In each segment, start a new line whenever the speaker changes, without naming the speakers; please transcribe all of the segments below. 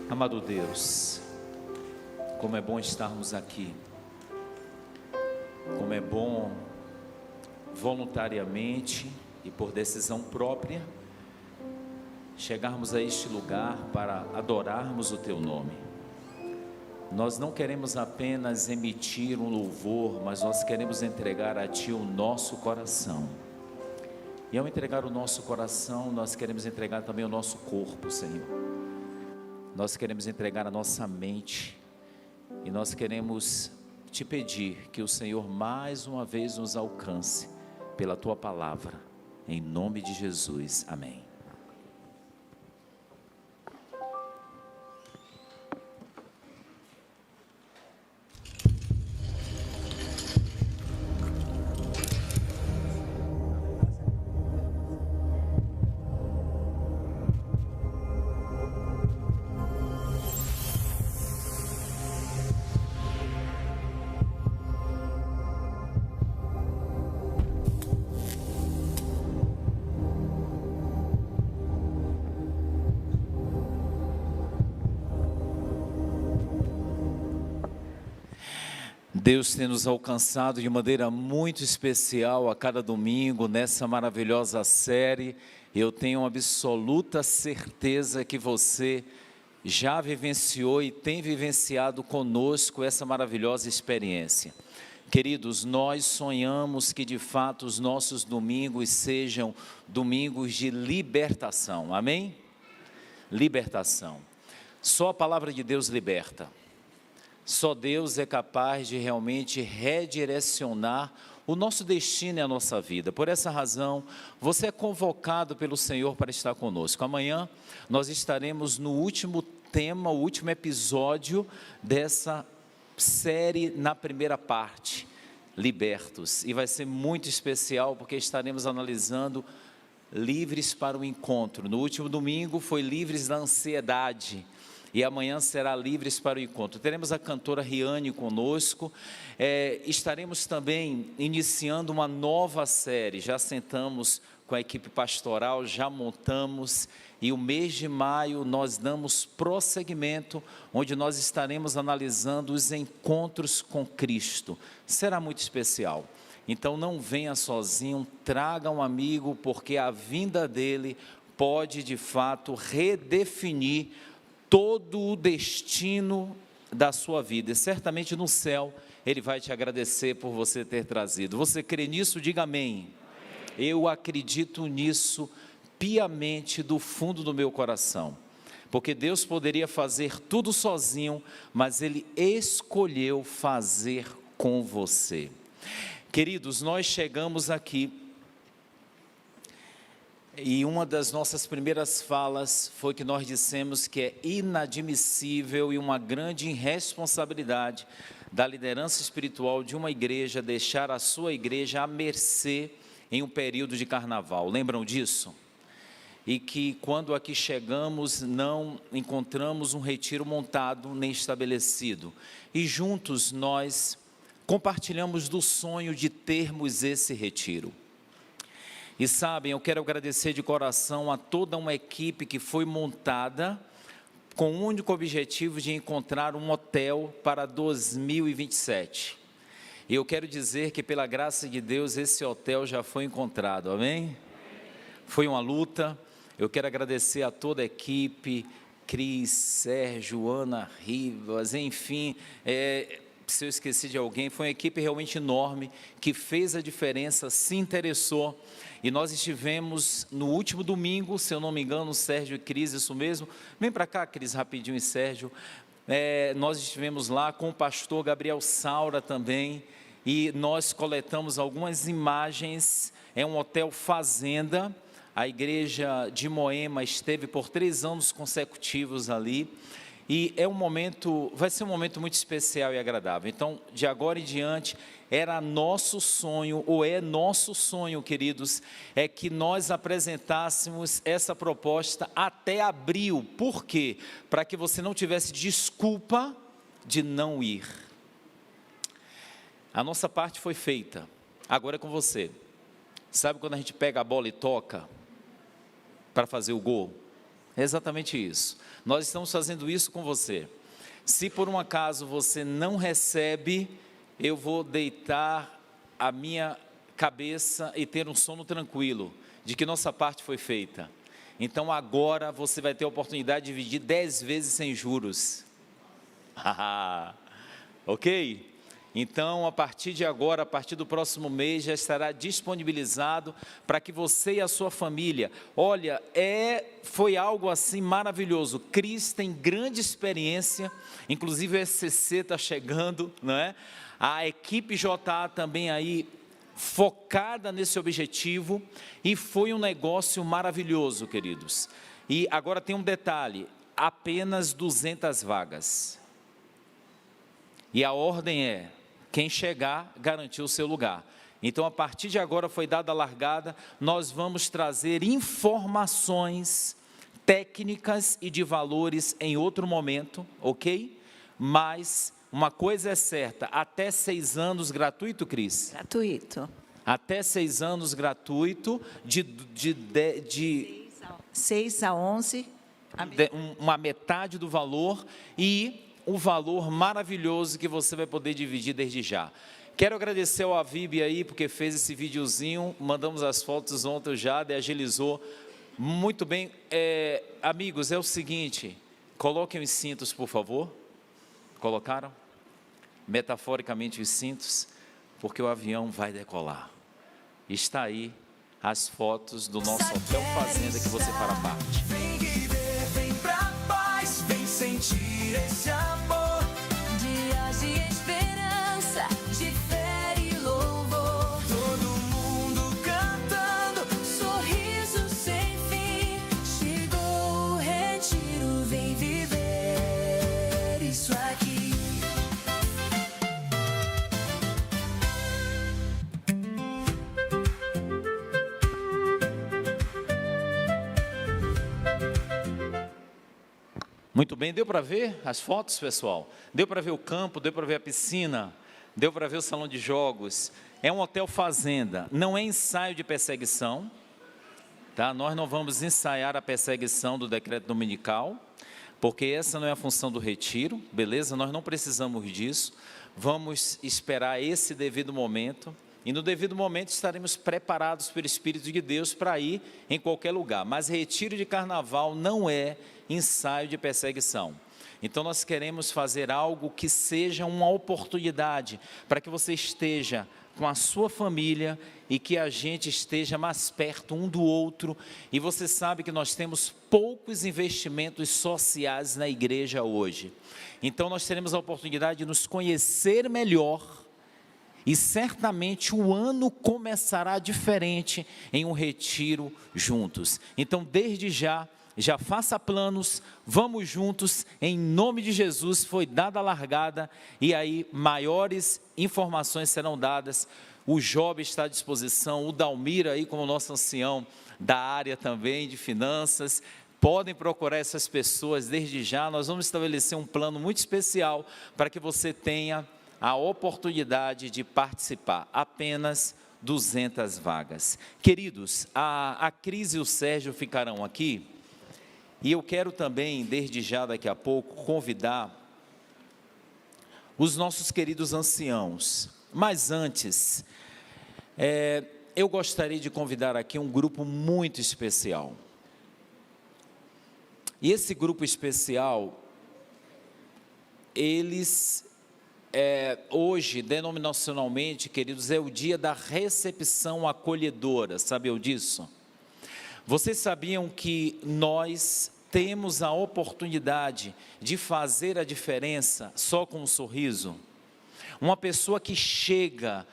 Amado Deus, como é bom estarmos aqui, como é bom voluntariamente e por decisão própria chegarmos a este lugar para adorarmos o Teu nome. Nós não queremos apenas emitir um louvor, mas nós queremos entregar a Ti o nosso coração. E ao entregar o nosso coração, nós queremos entregar também o nosso corpo, Senhor. Nós queremos entregar a nossa mente e nós queremos Te pedir que o Senhor mais uma vez nos alcance pela Tua palavra, em nome de Jesus, amém. Deus tem nos alcançado de maneira muito especial a cada domingo nessa maravilhosa série. Eu tenho absoluta certeza que você já vivenciou e tem vivenciado conosco essa maravilhosa experiência. Queridos, nós sonhamos que de fato os nossos domingos sejam domingos de libertação, amém? Libertação. Só a palavra de Deus liberta. Só Deus é capaz de realmente redirecionar o nosso destino e a nossa vida. Por essa razão, você é convocado pelo Senhor para estar conosco. Amanhã nós estaremos no último tema, o último episódio dessa série na primeira parte, Libertos. E vai ser muito especial porque estaremos analisando livres para o encontro. No último domingo foi livres da ansiedade. E amanhã será livres para o encontro. Teremos a cantora Riane conosco. Estaremos também iniciando uma nova série. Já sentamos com a equipe pastoral, já montamos. E o mês de maio nós damos prosseguimento, onde nós estaremos analisando os encontros com Cristo. Será muito especial. Então não venha sozinho, traga um amigo, porque a vinda dele pode de fato redefinir todo o destino da sua vida, e certamente no céu Ele vai te agradecer por você ter trazido. Você crê nisso? Diga amém. Eu acredito nisso piamente do fundo do meu coração, porque Deus poderia fazer tudo sozinho, mas Ele escolheu fazer com você. Queridos, nós chegamos aqui e uma das nossas primeiras falas foi que nós dissemos que é inadmissível e uma grande irresponsabilidade da liderança espiritual de uma igreja deixar a sua igreja à mercê em um período de carnaval. Lembram disso? E que quando aqui chegamos não encontramos um retiro montado nem estabelecido. E juntos nós compartilhamos do sonho de termos esse retiro. E sabem, eu quero agradecer de coração a toda uma equipe que foi montada com o único objetivo de encontrar um hotel para 2027. E eu quero dizer que pela graça de Deus esse hotel já foi encontrado, amém? Foi uma luta. Eu quero agradecer a toda a equipe, Cris, Sérgio, Ana Rivas, enfim, se eu esqueci de alguém, foi uma equipe realmente enorme, que fez a diferença, se interessou, e nós estivemos no último domingo, se eu não me engano, Sérgio e Cris, isso mesmo, vem para cá Cris, rapidinho, e Sérgio, nós estivemos lá com o pastor Gabriel Saura também, e nós coletamos algumas imagens, é um hotel fazenda, a igreja de Moema esteve por 3 anos consecutivos ali, e vai ser um momento muito especial e agradável. Então, de agora em diante, era nosso sonho, ou é nosso sonho, queridos, é que nós apresentássemos essa proposta até abril. Por quê? Para que você não tivesse desculpa de não ir. A nossa parte foi feita, agora é com você. Sabe quando a gente pega a bola e toca para fazer o gol? É exatamente isso. Nós estamos fazendo isso com você. Se por um acaso você não recebe, eu vou deitar a minha cabeça e ter um sono tranquilo, de que nossa parte foi feita. Então agora você vai ter a oportunidade de dividir 10 vezes sem juros. Ok? Então, a partir de agora, a partir do próximo mês, já estará disponibilizado para que você e a sua família, olha, foi algo assim maravilhoso. Cris tem grande experiência, inclusive o SCC está chegando, não é? A equipe JA também aí focada nesse objetivo, e foi um negócio maravilhoso, queridos. E agora tem um detalhe, apenas 200 vagas. E a ordem é, quem chegar, garantiu o seu lugar. Então, a partir de agora foi dada a largada, nós vamos trazer informações técnicas e de valores em outro momento, ok? Mas uma coisa é certa, até 6 anos gratuito, Cris?
Gratuito.
Até 6 anos gratuito, de
6 a 11.
Uma metade do valor e o valor maravilhoso que você vai poder dividir desde já. Quero agradecer ao Avib aí, porque fez esse videozinho, mandamos as fotos ontem, o Jade agilizou muito bem. Amigos, é o seguinte, coloquem os cintos, por favor. Colocaram? Metaforicamente os cintos, porque o avião vai decolar. Está aí as fotos do nosso hotel fazenda que você fará parte.
Vem viver, vem pra paz, vem sentir esse amor.
Dias de esperança, de fé e louvor.
Todo mundo cantando,
Sorriso sem fim. Chegou o retiro, vem viver isso aqui.
Muito bem, deu para ver as fotos, pessoal? Deu para ver o campo, deu para ver a piscina, deu para ver o salão de jogos. É um hotel fazenda, não é ensaio de perseguição, tá? Nós não vamos ensaiar a perseguição do decreto dominical, porque essa não é a função do retiro, beleza? Nós não precisamos disso, vamos esperar esse devido momento, e no devido momento estaremos preparados pelo Espírito de Deus para ir em qualquer lugar. Mas retiro de carnaval não é ensaio de perseguição. Então nós queremos fazer algo que seja uma oportunidade para que você esteja com a sua família e que a gente esteja mais perto um do outro. E você sabe que nós temos poucos investimentos sociais na igreja hoje. Então nós teremos a oportunidade de nos conhecer melhor. E certamente o ano começará diferente em um retiro juntos. Então, desde já faça planos, vamos juntos, em nome de Jesus, foi dada a largada, e aí maiores informações serão dadas. O Job está à disposição, o Dalmir aí como nosso ancião da área também de finanças, podem procurar essas pessoas desde já. Nós vamos estabelecer um plano muito especial para que você tenha a oportunidade de participar, apenas 200 vagas. Queridos, a Cris e o Sérgio ficarão aqui, e eu quero também, desde já, daqui a pouco, convidar os nossos queridos anciãos. Mas antes, eu gostaria de convidar aqui um grupo muito especial. E esse grupo especial, eles... hoje, denominacionalmente, queridos, é o dia da recepção acolhedora, sabiam disso? Vocês sabiam que nós temos a oportunidade de fazer a diferença só com um sorriso? Uma pessoa que chega,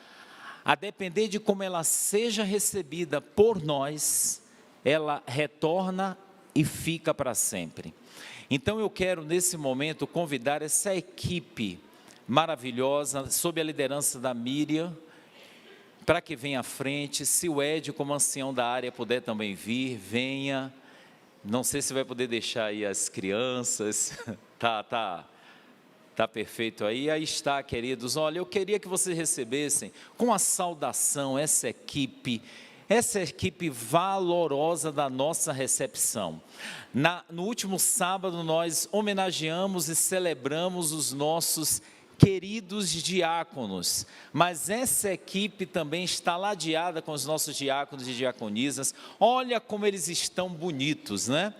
a depender de como ela seja recebida por nós, ela retorna e fica para sempre. Então eu quero nesse momento convidar essa equipe maravilhosa, sob a liderança da Miriam, para que venha à frente. Se o Ed, como ancião da área, puder também vir, venha. Não sei se vai poder deixar aí as crianças, tá perfeito aí. Aí está, queridos, olha, eu queria que vocês recebessem com a saudação essa equipe, essa equipe valorosa da nossa recepção. No último sábado nós homenageamos e celebramos os nossos queridos diáconos, mas essa equipe também está ladeada com os nossos diáconos e diaconisas. Olha como eles estão bonitos, né?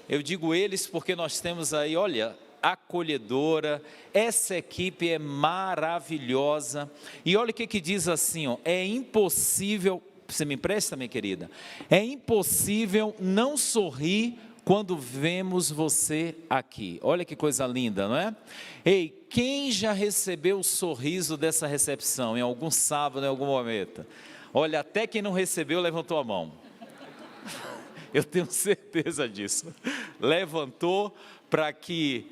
Eu digo eles porque nós temos aí, olha, acolhedora, essa equipe é maravilhosa. E olha o que diz assim, ó, é impossível, você me empresta, minha querida? É impossível não sorrir quando vemos você aqui. Olha que coisa linda, não é? Ei, quem já recebeu o sorriso dessa recepção em algum sábado, em algum momento? Olha, até quem não recebeu levantou a mão. Eu tenho certeza disso. Levantou para que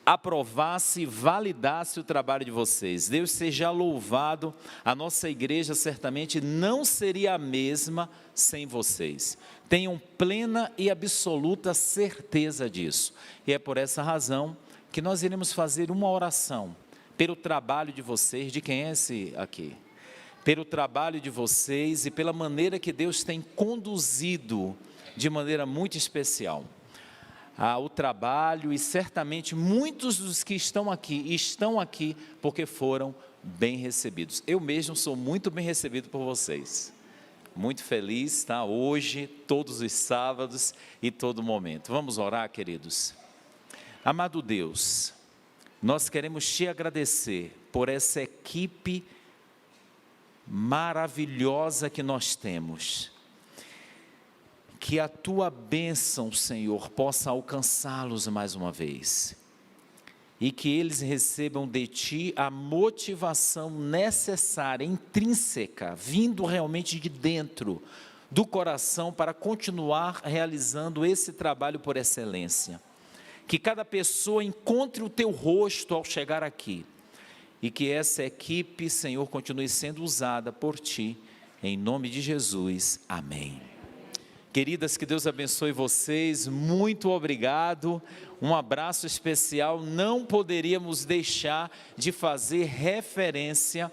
aprovasse e validasse o trabalho de vocês. Deus seja louvado. A nossa igreja certamente não seria a mesma sem vocês. Tenham plena e absoluta certeza disso. E é por essa razão que nós iremos fazer uma oração pelo trabalho de vocês. De quem é esse aqui? Pelo trabalho de vocês e pela maneira que Deus tem conduzido de maneira muito especial o trabalho, e certamente muitos dos que estão aqui porque foram bem recebidos. Eu mesmo sou muito bem recebido por vocês, muito feliz, tá? Hoje, todos os sábados e todo momento. Vamos orar, queridos. Amado Deus, nós queremos te agradecer por essa equipe maravilhosa que nós temos. Que a tua bênção, Senhor, possa alcançá-los mais uma vez. E que eles recebam de ti a motivação necessária, intrínseca, vindo realmente de dentro do coração para continuar realizando esse trabalho por excelência. Que cada pessoa encontre o teu rosto ao chegar aqui. E que essa equipe, Senhor, continue sendo usada por ti. Em nome de Jesus. Amém. Queridas, que Deus abençoe vocês, muito obrigado, um abraço especial. Não poderíamos deixar de fazer referência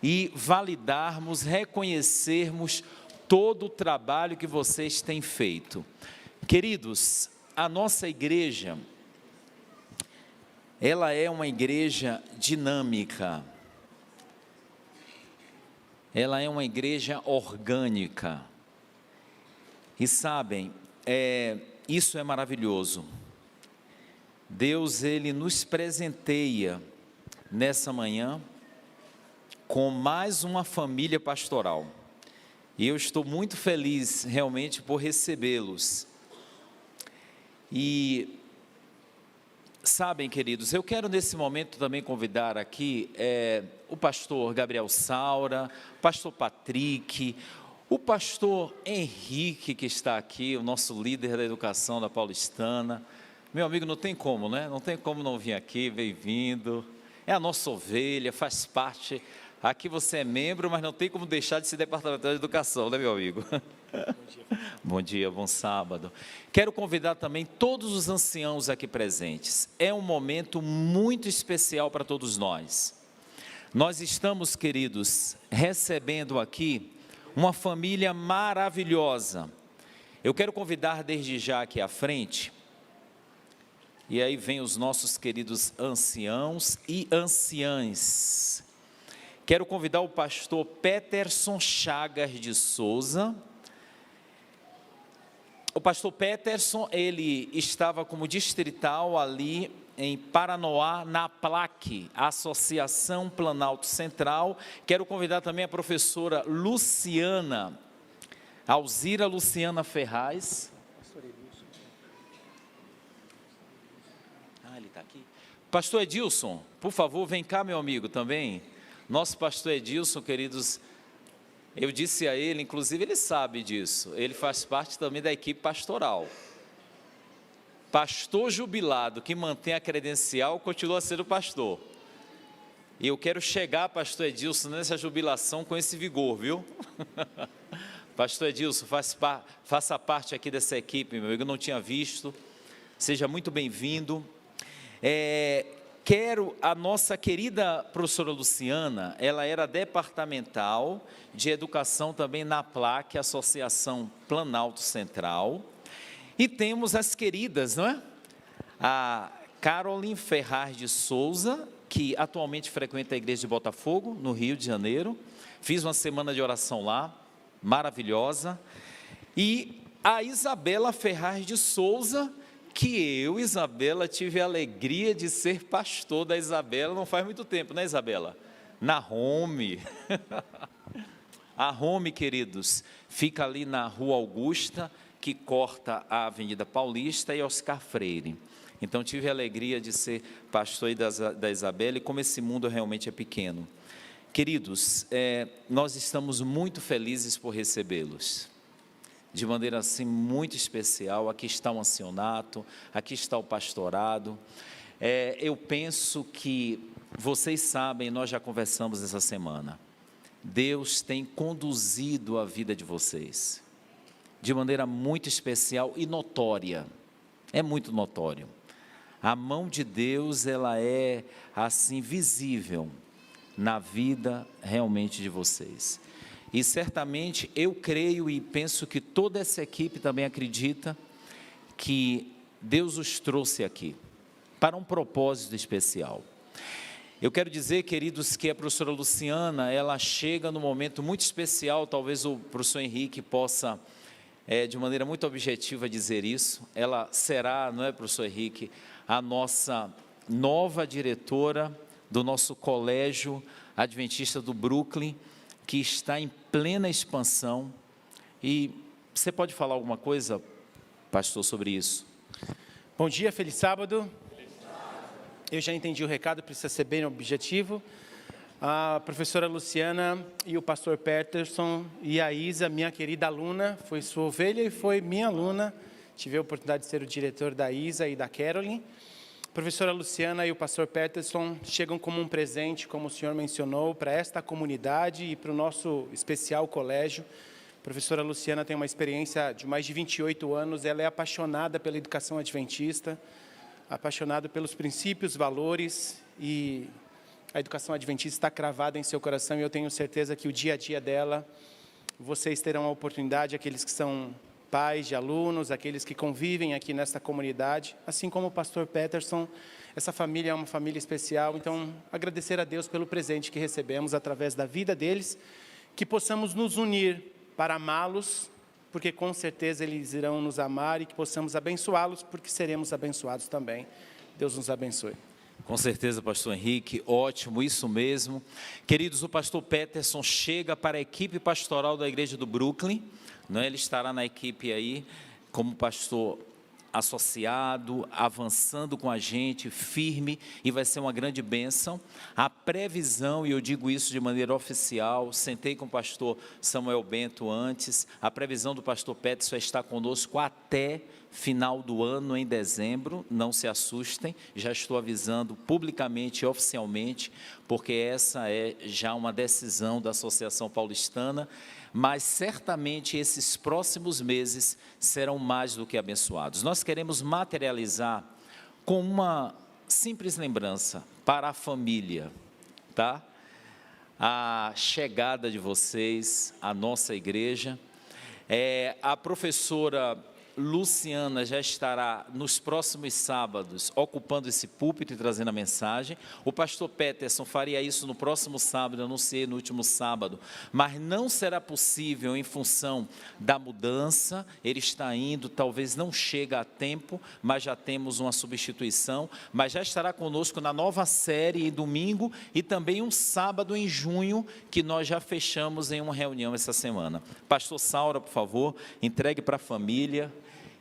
e validarmos, reconhecermos todo o trabalho que vocês têm feito. Queridos, a nossa igreja, ela é uma igreja dinâmica, ela é uma igreja orgânica. E sabem, isso é maravilhoso. Deus, Ele nos presenteia nessa manhã com mais uma família pastoral. E eu estou muito feliz realmente por recebê-los. E sabem, queridos, eu quero nesse momento também convidar aqui o pastor Gabriel Saura, o pastor Patrick, o pastor Henrique, que está aqui, o nosso líder da educação da Paulistana. Meu amigo, não tem como, né? Não tem como não vir aqui, bem-vindo. É a nossa ovelha, faz parte. Aqui você é membro, mas não tem como deixar de ser departamento de educação, né, meu amigo? Bom dia, bom sábado. Quero convidar também todos os anciãos aqui presentes. É um momento muito especial para todos nós. Nós estamos, queridos, recebendo aqui uma família maravilhosa. Eu quero convidar desde já aqui à frente, e aí vem os nossos queridos anciãos e anciãs. Quero convidar o pastor Peterson Chagas de Souza. O pastor Peterson, ele estava como distrital ali em Paranoá, na PLAC, Associação Planalto Central. Quero convidar também a professora Luciana, Alzira Luciana Ferraz. Ele está aqui. Pastor Edilson, por favor, vem cá, meu amigo, também. Nosso pastor Edilson, queridos, eu disse a ele, inclusive ele sabe disso, ele faz parte também da equipe pastoral. Pastor jubilado que mantém a credencial continua sendo pastor. E eu quero chegar, pastor Edilson, nessa jubilação com esse vigor, viu? Pastor Edilson, faça parte aqui dessa equipe, meu amigo, eu não tinha visto. Seja muito bem-vindo. quero, a nossa querida professora Luciana, ela era departamental de educação também na PLAC, Associação Planalto Central. E temos as queridas, não é? A Caroline Ferraz de Souza, que atualmente frequenta a igreja de Botafogo, no Rio de Janeiro. Fiz uma semana de oração lá, maravilhosa. E a Isabela Ferraz de Souza, que eu, Isabela, tive a alegria de ser pastor da Isabela, não faz muito tempo, né, Isabela? Na Home. A Home, queridos, fica ali na Rua Augusta, que corta a Avenida Paulista e Oscar Freire. Então, tive a alegria de ser pastor aí da Isabela, e como esse mundo realmente é pequeno. Queridos, nós estamos muito felizes por recebê-los, de maneira assim muito especial. Aqui está o ancianato, aqui está o pastorado. Eu penso que vocês sabem, nós já conversamos essa semana, Deus tem conduzido a vida de vocês, de maneira muito especial e notória, é muito notório. A mão de Deus, ela é assim visível na vida realmente de vocês. E certamente eu creio e penso que toda essa equipe também acredita que Deus os trouxe aqui para um propósito especial. Eu quero dizer, queridos, que a professora Luciana, ela chega num momento muito especial. Talvez o professor Henrique possa, de maneira muito objetiva, dizer isso. Ela será, não é, professor Henrique, a nossa nova diretora do nosso colégio adventista do Brooklyn, que está em plena expansão. E você pode falar alguma coisa, pastor, sobre isso?
Bom dia, feliz sábado. Eu já entendi o recado, precisa ser bem objetivo. A professora Luciana e o pastor Peterson e a Isa, minha querida aluna, foi sua ovelha e foi minha aluna. Tive a oportunidade de ser o diretor da Isa e da Caroline. A professora Luciana e o pastor Peterson chegam como um presente, como o senhor mencionou, para esta comunidade e para o nosso especial colégio. A professora Luciana tem uma experiência de mais de 28 anos, ela é apaixonada pela educação adventista, apaixonada pelos princípios, valores, e a educação adventista está cravada em seu coração, e eu tenho certeza que o dia a dia dela, vocês terão a oportunidade, aqueles que são pais de alunos, aqueles que convivem aqui nesta comunidade, assim como o pastor Peterson, essa família é uma família especial. Então, agradecer a Deus pelo presente que recebemos através da vida deles, que possamos nos unir para amá-los, porque com certeza eles irão nos amar, e que possamos abençoá-los, porque seremos abençoados também. Deus nos abençoe.
Com certeza, pastor Henrique, ótimo, isso mesmo. Queridos, o pastor Peterson chega para a equipe pastoral da igreja do Brooklyn, não é? Ele estará na equipe aí, como pastor associado, avançando com a gente, firme, e vai ser uma grande bênção. A previsão, e eu digo isso de maneira oficial, sentei com o pastor Samuel Bento antes, a previsão do pastor Peterson é estar conosco até final do ano, em dezembro. Não se assustem, já estou avisando publicamente e oficialmente, porque essa é já uma decisão da Associação Paulistana, mas certamente esses próximos meses serão mais do que abençoados. Nós queremos materializar com uma simples lembrança para a família, tá? A chegada de vocês à nossa igreja. A professora Luciana já estará nos próximos sábados ocupando esse púlpito e trazendo a mensagem. O pastor Peterson faria isso no próximo sábado, eu anunciei no último sábado, mas não será possível em função da mudança. Ele está indo, talvez não chegue a tempo, mas já temos uma substituição. Mas já estará conosco na nova série em domingo, e também um sábado em junho, que nós já fechamos em uma reunião essa semana. Pastor Saura, por favor, entregue para a família.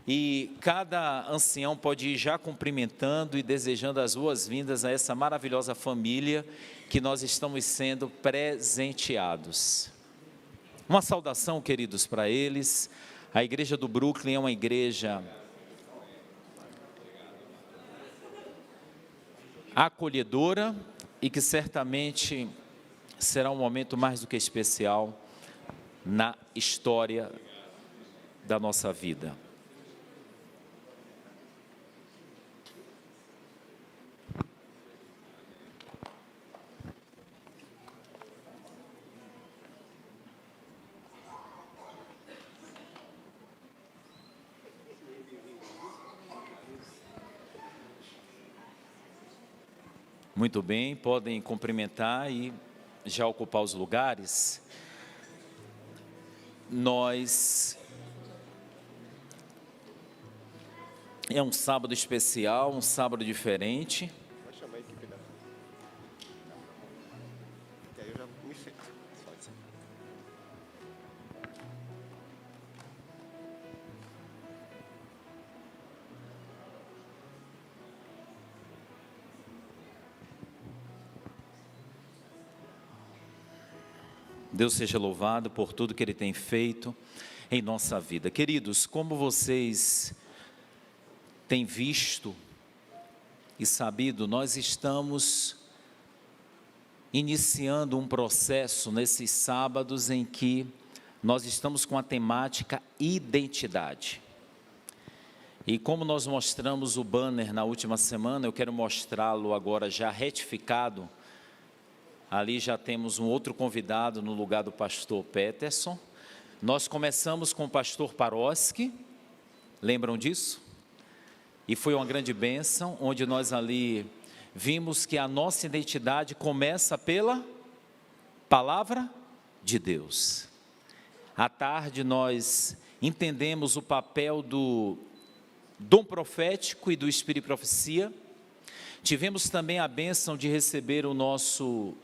E cada ancião pode ir já cumprimentando e desejando as boas-vindas a essa maravilhosa família que nós estamos sendo presenteados. Uma saudação, queridos, para eles. A igreja do Brooklyn é uma igreja acolhedora, e que certamente será um momento mais do que especial na história da nossa vida. Muito bem, podem cumprimentar e já ocupar os lugares. É um sábado especial, um sábado diferente.
Vai chamar a equipe da... E aí eu já me sento.
Deus seja louvado por tudo que Ele tem feito em nossa vida. Queridos, como vocês têm visto e sabido, nós estamos iniciando um processo nesses sábados em que nós estamos com a temática identidade. E como nós mostramos o banner na última semana, eu quero mostrá-lo agora já retificado. Ali já temos um outro convidado no lugar do pastor Peterson. Nós começamos com o pastor Paroski, lembram disso? E foi uma grande bênção, onde nós ali vimos que a nossa identidade começa pela palavra de Deus. À tarde nós entendemos o papel do dom profético e do espírito de profecia. Tivemos também a bênção de receber o nosso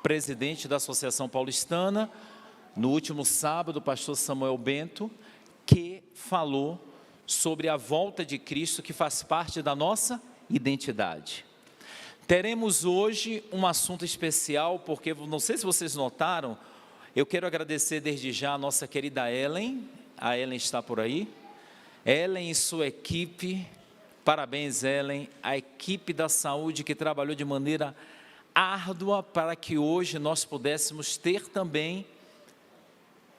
presidente da Associação Paulistana, no último sábado, o pastor Samuel Bento, que falou sobre a volta de Cristo, que faz parte da nossa identidade. Teremos hoje um assunto especial, porque não sei se vocês notaram, eu quero agradecer desde já a nossa querida Ellen, a Ellen está por aí, Ellen e sua equipe, parabéns Ellen, a equipe da saúde que trabalhou de maneira árdua para que hoje nós pudéssemos ter também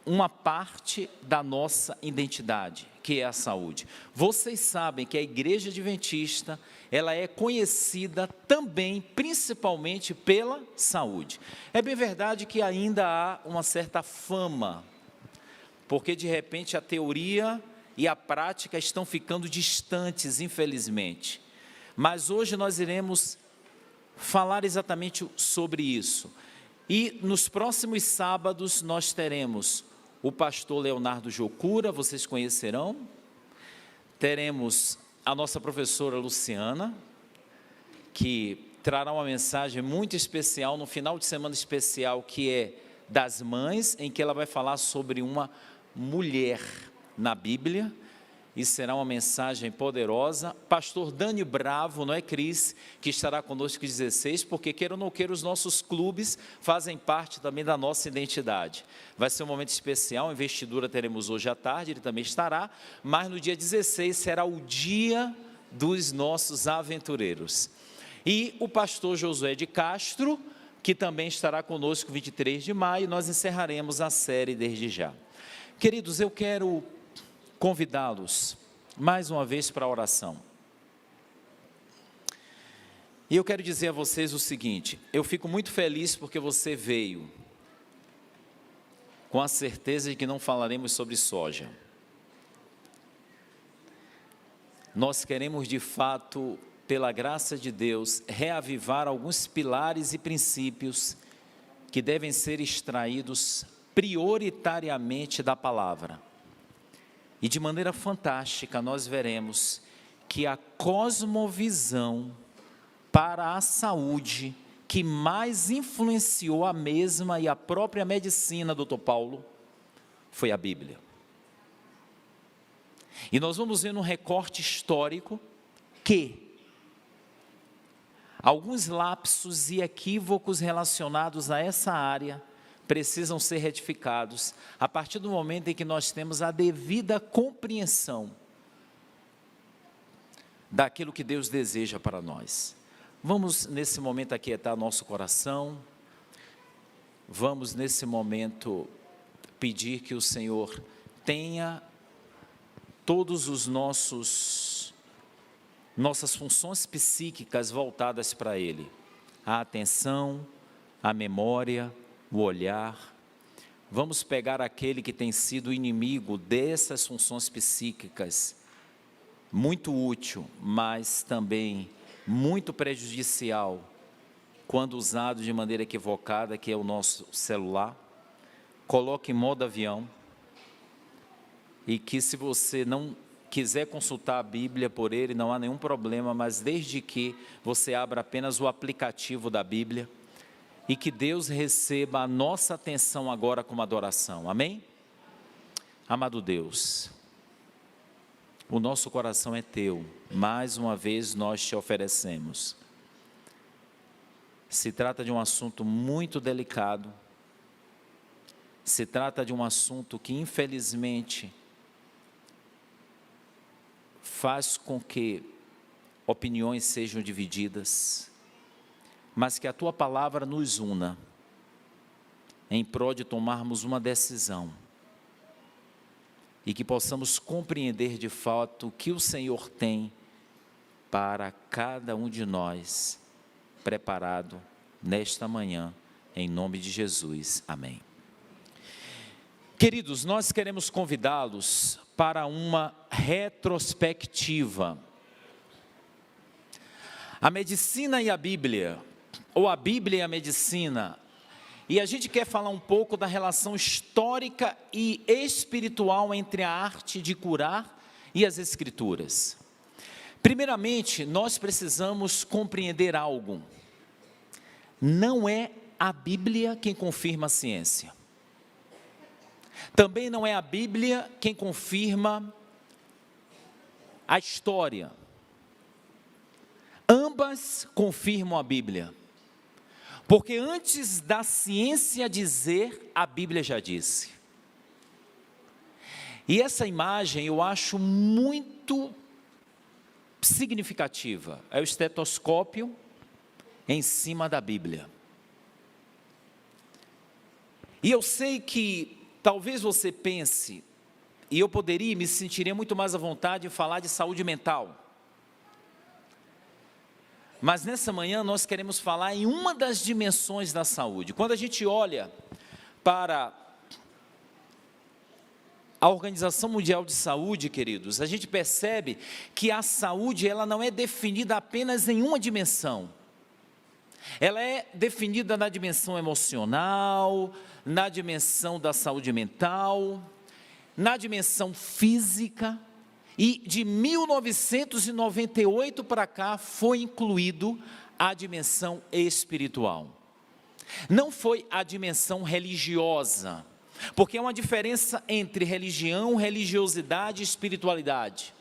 uma parte da nossa identidade, que é a saúde. Vocês sabem que a Igreja Adventista, ela é conhecida também, principalmente pela saúde. É bem verdade que ainda há uma certa fama, porque de repente a teoria e a prática estão ficando distantes, infelizmente. Mas hoje nós iremos falar exatamente sobre isso. E nos próximos sábados nós teremos o pastor Leonardo Jocura, vocês conhecerão. Teremos a nossa professora Luciana, que trará uma mensagem muito especial, no final de semana especial, que é das mães, em que ela vai falar sobre uma mulher na Bíblia, e será uma mensagem poderosa. Pastor Dani Bravo, não é Cris, que estará conosco às 16, porque queira ou não queira, os nossos clubes fazem parte também da nossa identidade. Vai ser um momento especial, a investidura teremos hoje à tarde, ele também estará, mas no dia 16 será o dia dos nossos aventureiros. E o pastor Josué de Castro, que também estará conosco 23 de maio, nós encerraremos a série desde já. Queridos, eu quero convidá-los mais uma vez para a oração. E eu quero dizer a vocês o seguinte: eu fico muito feliz porque você veio com a certeza de que não falaremos sobre soja. Nós queremos de fato, pela graça de Deus, reavivar alguns pilares e princípios que devem ser extraídos prioritariamente da palavra. E de maneira fantástica nós veremos que a cosmovisão para a saúde que mais influenciou a mesma e a própria medicina, doutor Paulo, foi a Bíblia. E nós vamos ver num recorte histórico que alguns lapsos e equívocos relacionados a essa área precisam ser retificados a partir do momento em que nós temos a devida compreensão daquilo que Deus deseja para nós. Vamos nesse momento aquietar nosso coração, vamos nesse momento pedir que o Senhor tenha todos os nossas funções psíquicas voltadas para Ele, a atenção, a memória, o olhar. Vamos pegar aquele que tem sido inimigo dessas funções psíquicas, muito útil, mas também muito prejudicial, quando usado de maneira equivocada, que é o nosso celular. Coloque em modo avião. E que se você não quiser consultar a Bíblia por ele, não há nenhum problema, mas desde que você abra apenas o aplicativo da Bíblia, e que Deus receba a nossa atenção agora como adoração, amém? Amado Deus, o nosso coração é teu, mais uma vez nós te oferecemos. Se trata de um assunto muito delicado, se trata de um assunto que infelizmente faz com que opiniões sejam divididas, mas que a Tua palavra nos una, em prol de tomarmos uma decisão, e que possamos compreender de fato o que o Senhor tem para cada um de nós, preparado nesta manhã, em nome de Jesus, amém. Queridos, nós queremos convidá-los para uma retrospectiva. A medicina e a Bíblia, ou a Bíblia e a medicina, e a gente quer falar um pouco da relação histórica e espiritual entre a arte de curar e as Escrituras. Primeiramente, nós precisamos compreender algo. Não é a Bíblia quem confirma a ciência. Também não é a Bíblia quem confirma a história. Ambas confirmam a Bíblia. Porque antes da ciência dizer, a Bíblia já disse. E essa imagem eu acho muito significativa. É o estetoscópio em cima da Bíblia. E eu sei que talvez você pense, e eu poderia e me sentiria muito mais à vontade em falar de saúde mental. Mas nessa manhã nós queremos falar em uma das dimensões da saúde. Quando a gente olha para a Organização Mundial de Saúde, queridos, a gente percebe que a saúde ela não é definida apenas em uma dimensão. Ela é definida na dimensão emocional, na dimensão da saúde mental, na dimensão física. E de 1998 para cá foi incluído a dimensão espiritual. Não foi a dimensão religiosa, porque há uma diferença entre religião, religiosidade e espiritualidade.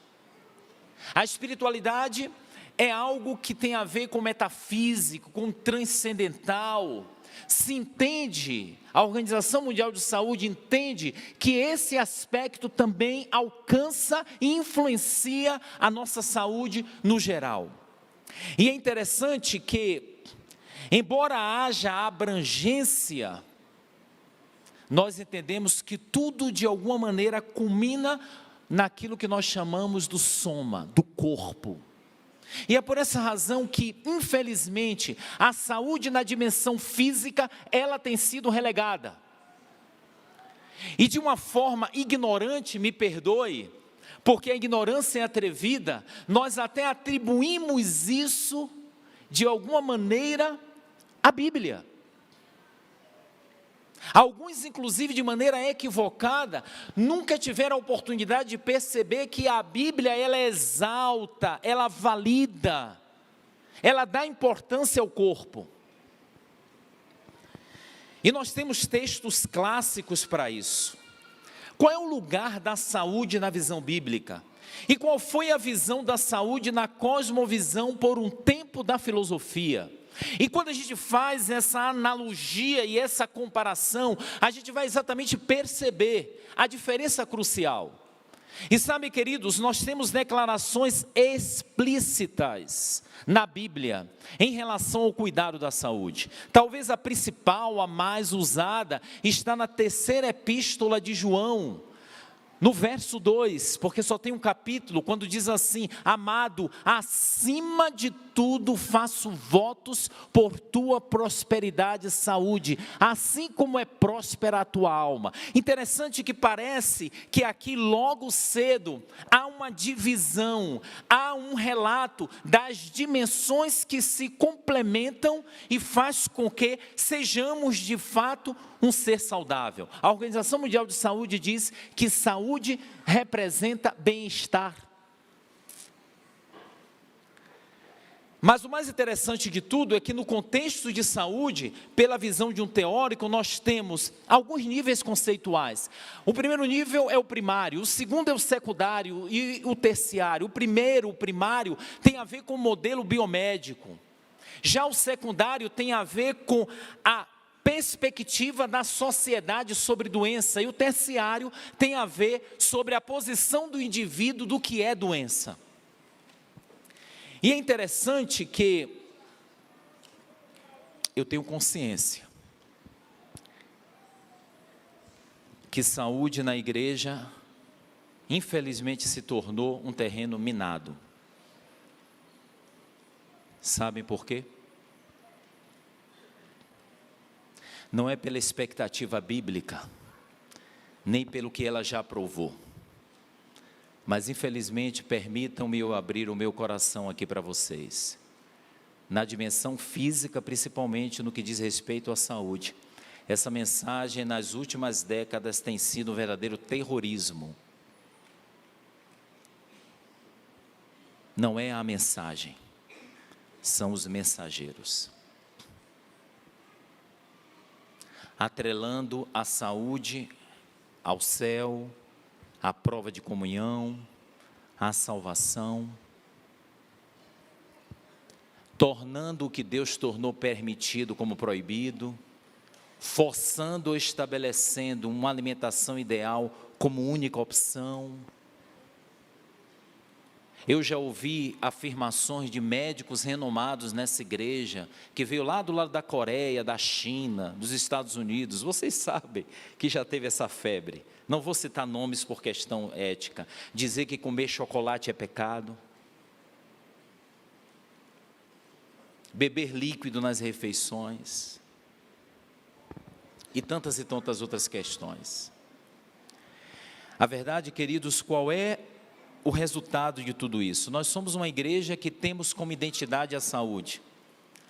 A espiritualidade é algo que tem a ver com metafísico, com transcendental. Se entende, a Organização Mundial de Saúde entende que esse aspecto também alcança e influencia a nossa saúde no geral. E é interessante que, embora haja abrangência, nós entendemos que tudo de alguma maneira culmina naquilo que nós chamamos do soma, do corpo. E é por essa razão que, infelizmente, a saúde na dimensão física, ela tem sido relegada. E de uma forma ignorante, me perdoe, porque a ignorância é atrevida, nós até atribuímos isso, de alguma maneira, à Bíblia. Alguns, inclusive, de maneira equivocada, nunca tiveram a oportunidade de perceber que a Bíblia, ela exalta, ela valida, ela dá importância ao corpo. E nós temos textos clássicos para isso. Qual é o lugar da saúde na visão bíblica? E qual foi a visão da saúde na cosmovisão por um tempo da filosofia? E quando a gente faz essa analogia e essa comparação, a gente vai exatamente perceber a diferença crucial. E sabe, queridos, nós temos declarações explícitas na Bíblia em relação ao cuidado da saúde. Talvez a principal, a mais usada, está na terceira epístola de João, No verso 2, porque só tem um capítulo, quando diz assim: amado, acima de tudo faço votos por tua prosperidade e saúde, assim como é próspera a tua alma. Interessante que parece que aqui logo cedo há uma divisão, há um relato das dimensões que se complementam e faz com que sejamos de fato um ser saudável. A Organização Mundial de Saúde diz que saúde representa bem-estar. Mas o mais interessante de tudo é que no contexto de saúde, pela visão de um teórico, nós temos alguns níveis conceituais. O primeiro nível é o primário, o segundo é o secundário e o terciário. O primeiro, o primário, tem a ver com o modelo biomédico. Já o secundário tem a ver com a perspectiva da sociedade sobre doença, e o terciário tem a ver sobre a posição do indivíduo do que é doença. E é interessante que eu tenho consciência que saúde na igreja, infelizmente, se tornou um terreno minado. Sabem por quê? Não é pela expectativa bíblica, nem pelo que ela já provou. Mas infelizmente, permitam-me eu abrir o meu coração aqui para vocês. Na dimensão física, principalmente no que diz respeito à saúde. Essa mensagem nas últimas décadas tem sido um verdadeiro terrorismo. Não é a mensagem, são os mensageiros. Atrelando a saúde ao céu, à prova de comunhão, à salvação, tornando o que Deus tornou permitido como proibido, forçando ou estabelecendo uma alimentação ideal como única opção. Eu já ouvi afirmações de médicos renomados nessa igreja, que veio lá do lado da Coreia, da China, dos Estados Unidos. Vocês sabem que já teve essa febre. Não vou citar nomes por questão ética. Dizer que comer chocolate é pecado. Beber líquido nas refeições. E tantas outras questões. A verdade, queridos, qual é o resultado de tudo isso? Nós somos uma igreja que temos como identidade a saúde.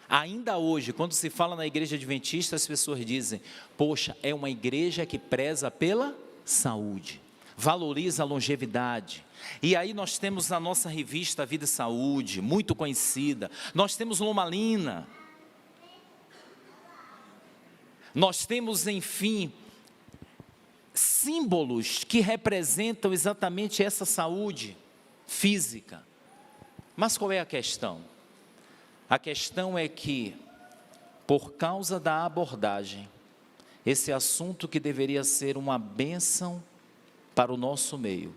Ainda hoje, quando se fala na igreja adventista, as pessoas dizem: poxa, é uma igreja que preza pela saúde, valoriza a longevidade. E aí nós temos a nossa revista Vida e Saúde, muito conhecida. Nós temos Lomalina. Nós temos, enfim, símbolos que representam exatamente essa saúde física. Mas qual é a questão? A questão é que, por causa da abordagem, esse assunto que deveria ser uma bênção para o nosso meio,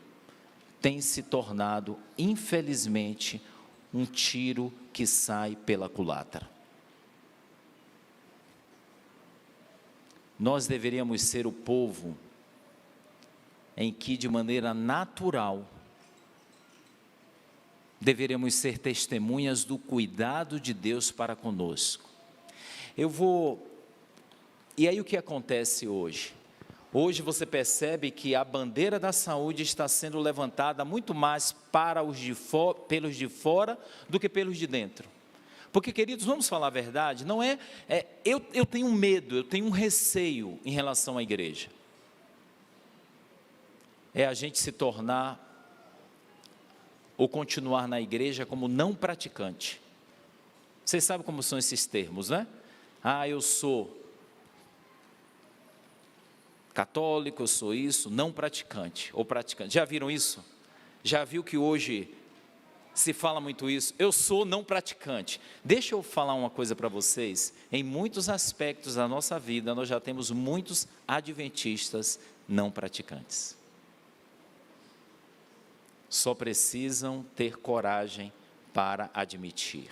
tem se tornado, infelizmente, um tiro que sai pela culatra. Nós deveríamos ser o povo em que, de maneira natural, deveríamos ser testemunhas do cuidado de Deus para conosco. E aí o que acontece hoje? Hoje você percebe que a bandeira da saúde está sendo levantada muito mais para pelos de fora do que pelos de dentro. Porque, queridos, vamos falar a verdade, não eu tenho medo, eu tenho um receio em relação à igreja. É a gente se tornar ou continuar na igreja como não praticante. Vocês sabem como são esses termos, né? Eu sou católico, eu sou isso, não praticante, ou praticante. Já viram isso? Já viu que hoje se fala muito isso? Eu sou não praticante. Deixa eu falar uma coisa para vocês. Em muitos aspectos da nossa vida, nós já temos muitos adventistas não praticantes. Só precisam ter coragem para admitir.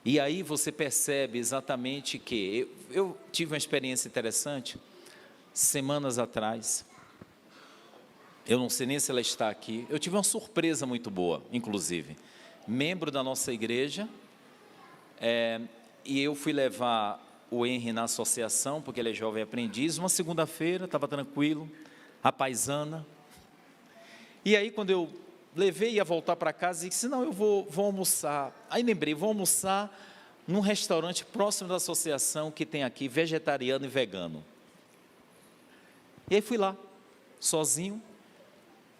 E aí você percebe exatamente que eu tive uma experiência interessante, semanas atrás. eu não sei nem se ela está aqui, eu tive uma surpresa muito boa, inclusive. Membro da nossa igreja, e eu fui levar o Henry na associação, porque ele é jovem aprendiz, uma segunda-feira, estava tranquilo, a paisana. E aí, quando eu levei, ia voltar para casa, e disse, não, eu vou almoçar. Aí lembrei, vou almoçar num restaurante próximo da associação, que tem aqui, vegetariano e vegano. E aí fui lá, sozinho,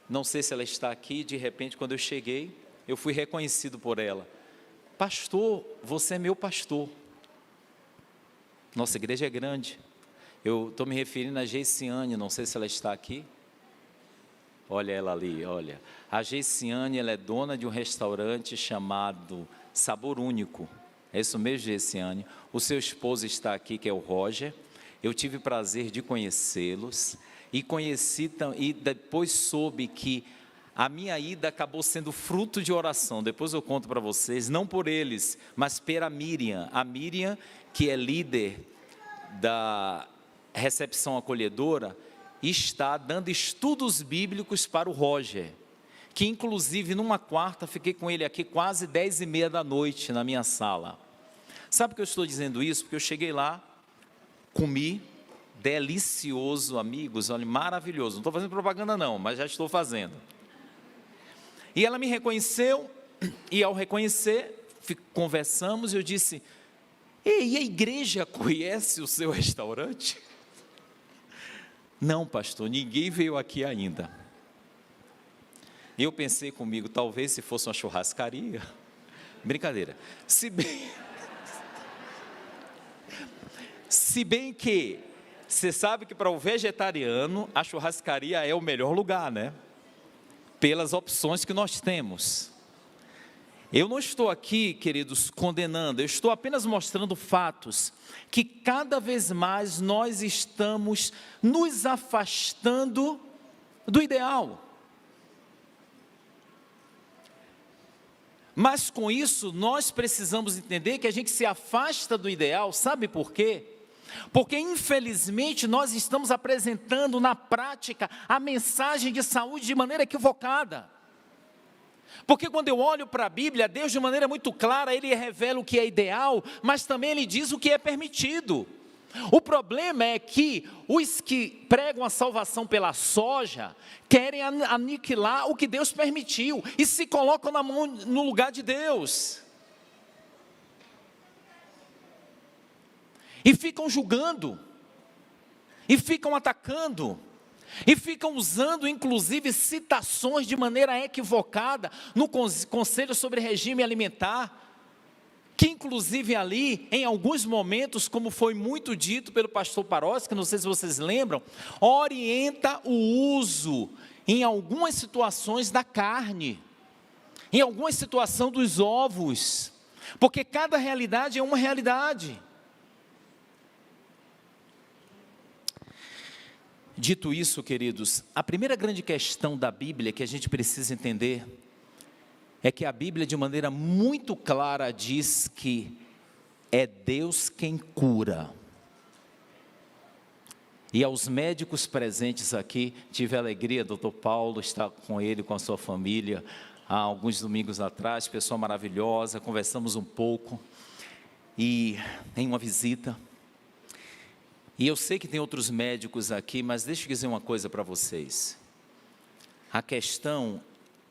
não sei se ela está aqui, de repente, quando eu cheguei, eu fui reconhecido por ela. Pastor, você é meu pastor. Nossa igreja é grande. Eu estou me referindo a Geiciane, não sei se ela está aqui. Olha ela ali, olha. A Geiciane, ela é dona de um restaurante chamado Sabor Único. É isso mesmo, Geiciane? O seu esposo está aqui, que é o Roger. Eu tive o prazer de conhecê-los. E depois soube que a minha ida acabou sendo fruto de oração. Depois eu conto para vocês, não por eles, mas pela Miriam. A Miriam, que é líder da recepção acolhedora, está dando estudos bíblicos para o Roger, que inclusive numa quarta fiquei com ele aqui quase 10h30 da noite na minha sala. Sabe por que eu estou dizendo isso? Porque eu cheguei lá, comi, delicioso, amigos, olha, maravilhoso. Não estou fazendo propaganda não, mas já estou fazendo. E ela me reconheceu, e ao reconhecer, conversamos, e eu disse, ei, a igreja conhece o seu restaurante? Não, pastor, ninguém veio aqui ainda. E eu pensei comigo, talvez se fosse uma churrascaria. Brincadeira. Se bem que, você sabe que para o vegetariano, a churrascaria é o melhor lugar, né? Pelas opções que nós temos. Eu não estou aqui, queridos, condenando, eu estou apenas mostrando fatos, que cada vez mais nós estamos nos afastando do ideal. Mas com isso, nós precisamos entender que a gente se afasta do ideal, sabe por quê? Porque infelizmente nós estamos apresentando na prática a mensagem de saúde de maneira equivocada. Porque quando eu olho para a Bíblia, Deus de maneira muito clara, Ele revela o que é ideal, mas também Ele diz o que é permitido. O problema é que os que pregam a salvação pela soja, querem aniquilar o que Deus permitiu, e se colocam na mão, no lugar de Deus. E ficam julgando, e ficam atacando, e ficam usando inclusive citações de maneira equivocada no Conselho sobre Regime Alimentar, que inclusive ali, em alguns momentos, como foi muito dito pelo pastor Parossi, que não sei se vocês lembram, orienta o uso em algumas situações da carne, em alguma situação dos ovos, porque cada realidade é uma realidade. Dito isso, queridos, a primeira grande questão da Bíblia que a gente precisa entender é que a Bíblia, de maneira muito clara, diz que é Deus quem cura. E aos médicos presentes aqui, tive a alegria, doutor Paulo, estar com ele, com a sua família, há alguns domingos atrás, pessoa maravilhosa, conversamos um pouco, e em uma visita. E eu sei que tem outros médicos aqui, mas deixa eu dizer uma coisa para vocês. A questão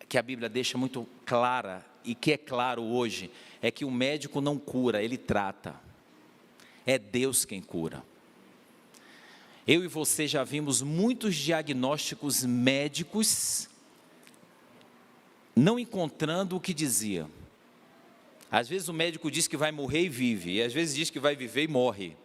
que a Bíblia deixa muito clara, e que é claro hoje, é que o médico não cura, ele trata. É Deus quem cura. Eu e você já vimos muitos diagnósticos médicos não encontrando o que dizia. Às vezes o médico diz que vai morrer e vive, e às vezes diz que vai viver e morre.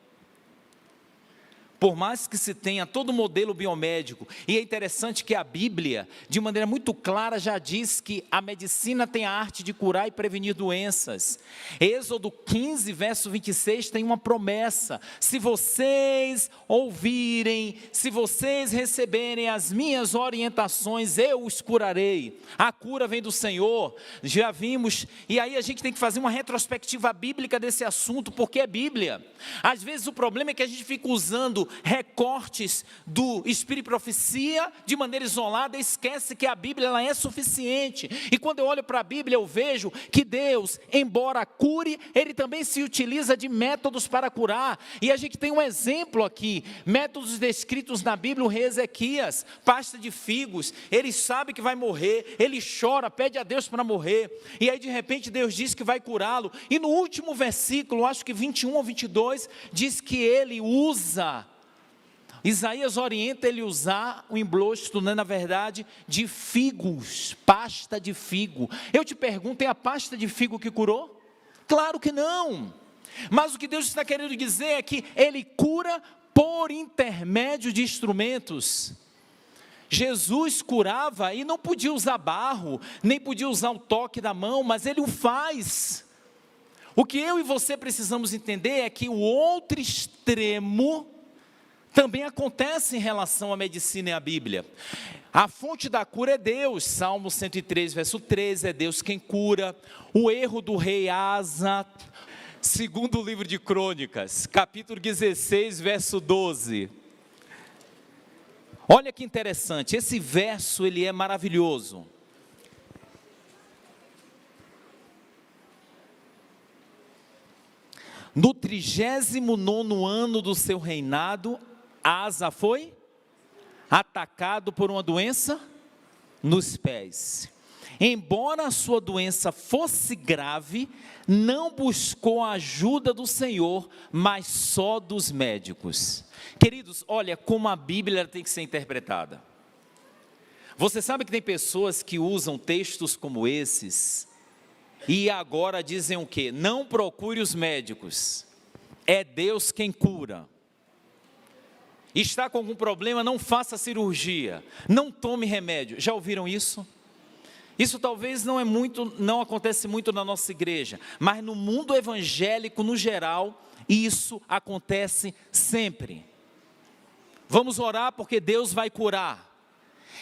Por mais que se tenha todo o modelo biomédico, e é interessante que a Bíblia, de maneira muito clara, já diz que a medicina tem a arte de curar e prevenir doenças. Êxodo 15, verso 26, tem uma promessa: se vocês ouvirem, se vocês receberem as minhas orientações, eu os curarei. A cura vem do Senhor, já vimos, e aí a gente tem que fazer uma retrospectiva bíblica desse assunto, porque é Bíblia. Às vezes o problema é que a gente fica usando usando recortes do Espírito e Profecia de maneira isolada, esquece que a Bíblia ela é suficiente. E quando eu olho para a Bíblia, eu vejo que Deus, embora cure, Ele também se utiliza de métodos para curar. E a gente tem um exemplo aqui, métodos descritos na Bíblia. O rei Ezequias, pasta de figos, ele sabe que vai morrer, ele chora, pede a Deus para morrer, e aí de repente Deus diz que vai curá-lo, e no último versículo, acho que 21 ou 22, diz que ele usa, Isaías orienta ele usar o emblosto, né, na verdade, de figos, pasta de figo. Eu te pergunto, é a pasta de figo que curou? Claro que não, mas o que Deus está querendo dizer é que Ele cura por intermédio de instrumentos. Jesus curava e não podia usar barro, nem podia usar o toque da mão, mas Ele o faz. O que eu e você precisamos entender é que o outro extremo também acontece em relação à medicina e à Bíblia. A fonte da cura é Deus, Salmo 103, verso 13, é Deus quem cura. O erro do rei Asa, segundo o livro de Crônicas, capítulo 16, verso 12. Olha que interessante, esse verso ele é maravilhoso. No 39º ano do seu reinado, Asa foi atacado por uma doença nos pés. Embora a sua doença fosse grave, não buscou a ajuda do Senhor, mas só dos médicos. Queridos, olha como a Bíblia tem que ser interpretada. Você sabe que tem pessoas que usam textos como esses, e agora dizem o quê? Não procure os médicos, é Deus quem cura. Está com algum problema, não faça cirurgia, não tome remédio. Já ouviram isso? Isso talvez não acontece muito na nossa igreja, mas no mundo evangélico no geral, isso acontece sempre. Vamos orar porque Deus vai curar.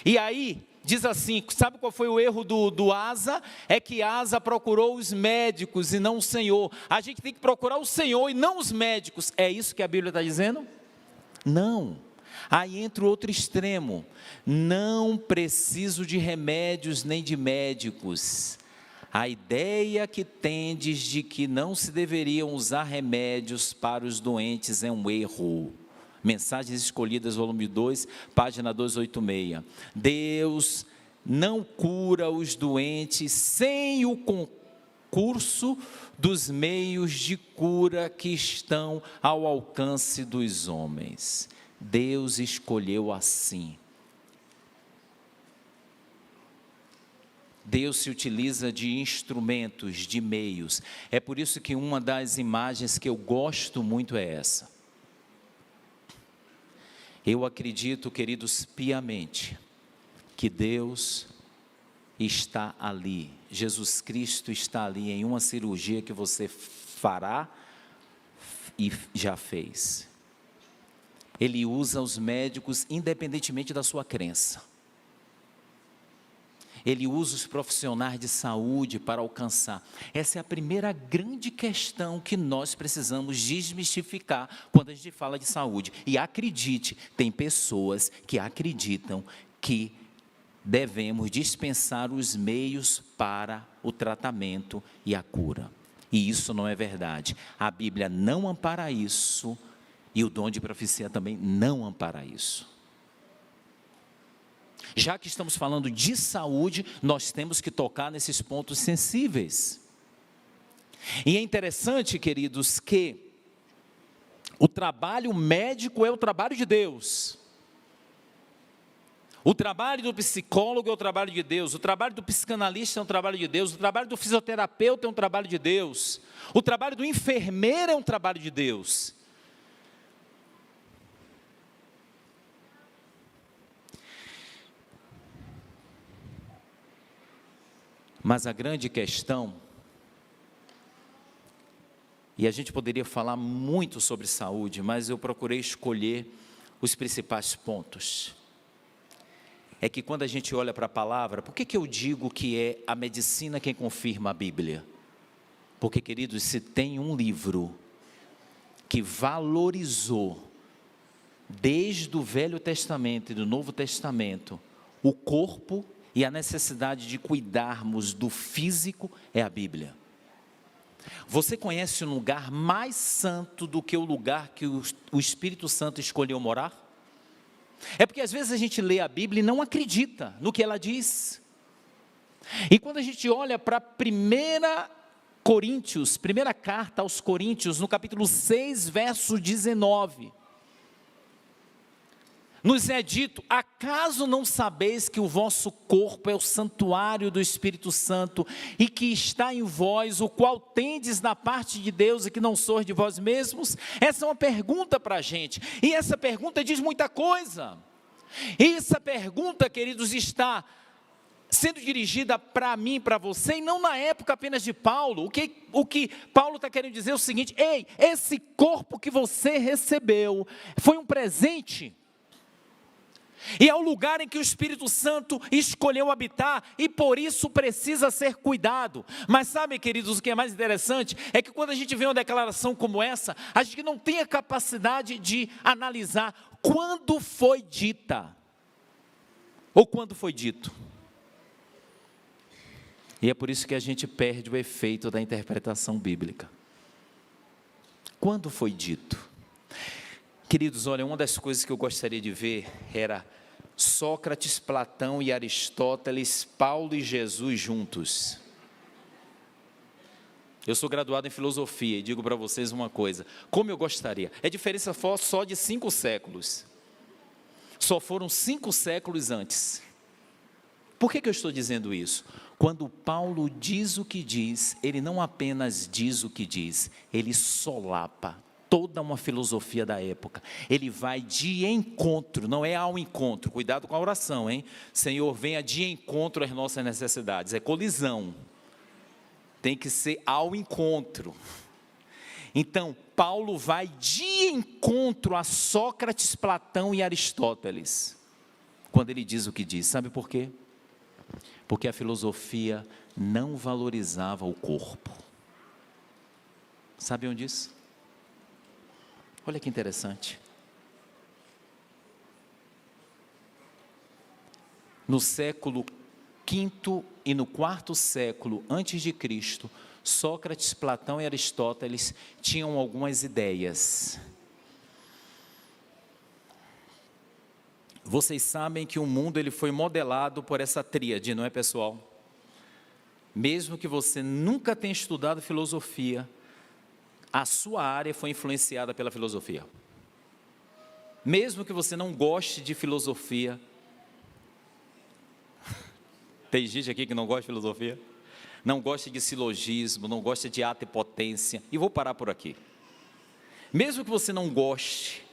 E aí, diz assim, sabe qual foi o erro do Asa? É que Asa procurou os médicos e não o Senhor. A gente tem que procurar o Senhor e não os médicos. É isso que a Bíblia está dizendo? Não. Aí entra o outro extremo, não preciso de remédios nem de médicos. A ideia que tendes de que não se deveriam usar remédios para os doentes é um erro. Mensagens Escolhidas, volume 2, página 286. Deus não cura os doentes sem o concurso dos meios de cura que estão ao alcance dos homens. Deus escolheu assim. Deus se utiliza de instrumentos, de meios. É por isso que uma das imagens que eu gosto muito é essa. Eu acredito, queridos, piamente, que Deus está ali. Jesus Cristo está ali em uma cirurgia que você fará e já fez. Ele usa os médicos independentemente da sua crença. Ele usa os profissionais de saúde para alcançar. Essa é a primeira grande questão que nós precisamos desmistificar quando a gente fala de saúde. E acredite, tem pessoas que acreditam que devemos dispensar os meios para o tratamento e a cura. E isso não é verdade. A Bíblia não ampara isso. E o dom de profecia também não ampara isso. Já que estamos falando de saúde, nós temos que tocar nesses pontos sensíveis. E é interessante, queridos, que o trabalho médico é o trabalho de Deus. O trabalho do psicólogo é o trabalho de Deus. O trabalho do psicanalista é um trabalho de Deus. O trabalho do fisioterapeuta é um trabalho de Deus. O trabalho do enfermeiro é um trabalho de Deus. Mas a grande questão, e a gente poderia falar muito sobre saúde, mas eu procurei escolher os principais pontos. É que quando a gente olha para a palavra, por que eu digo que é a medicina quem confirma a Bíblia? Porque, queridos, se tem um livro que valorizou desde o Velho Testamento e do Novo Testamento, o corpo e a necessidade de cuidarmos do físico é a Bíblia. Você conhece um lugar mais santo do que o lugar que o Espírito Santo escolheu morar? É porque às vezes a gente lê a Bíblia e não acredita no que ela diz. E quando a gente olha para 1 Coríntios, primeira carta aos Coríntios, no capítulo 6, verso 19, nos é dito: acaso não sabeis que o vosso corpo é o santuário do Espírito Santo e que está em vós, o qual tendes da parte de Deus e que não sois de vós mesmos? Essa é uma pergunta para a gente, e essa pergunta diz muita coisa. E essa pergunta, queridos, está sendo dirigida para mim, para você, e não na época apenas de Paulo. O que Paulo está querendo dizer é o seguinte: ei, esse corpo que você recebeu foi um presente, e é o lugar em que o Espírito Santo escolheu habitar, e por isso precisa ser cuidado. Mas sabe, queridos, o que é mais interessante é que quando a gente vê uma declaração como essa, a gente não tem a capacidade de analisar quando foi dita, ou quando foi dito. E é por isso que a gente perde o efeito da interpretação bíblica. Quando foi dito? Queridos, olha, uma das coisas que eu gostaria de ver era Sócrates, Platão e Aristóteles, Paulo e Jesus juntos. Eu sou graduado em filosofia e digo para vocês uma coisa: como eu gostaria, é diferença só de 5 séculos, só foram 5 séculos antes. Por que eu estou dizendo isso? Quando Paulo diz o que diz, ele não apenas diz o que diz, ele solapa toda uma filosofia da época. Ele vai de encontro, não é ao encontro. Cuidado com a oração, hein? Senhor, venha de encontro às nossas necessidades. É colisão. Tem que ser ao encontro. Então, Paulo vai de encontro a Sócrates, Platão e Aristóteles, quando ele diz o que diz. Sabe por quê? Porque a filosofia não valorizava o corpo. Sabiam disso? Olha que interessante. No século V e no IV século antes de Cristo, Sócrates, Platão e Aristóteles tinham algumas ideias. Vocês sabem que o mundo ele foi modelado por essa tríade, não é, pessoal? Mesmo que você nunca tenha estudado filosofia, a sua área foi influenciada pela filosofia. Mesmo que você não goste de filosofia, tem gente aqui que não gosta de filosofia, não gosta de silogismo, não gosta de ato e potência, e vou parar por aqui. Mesmo que você não goste,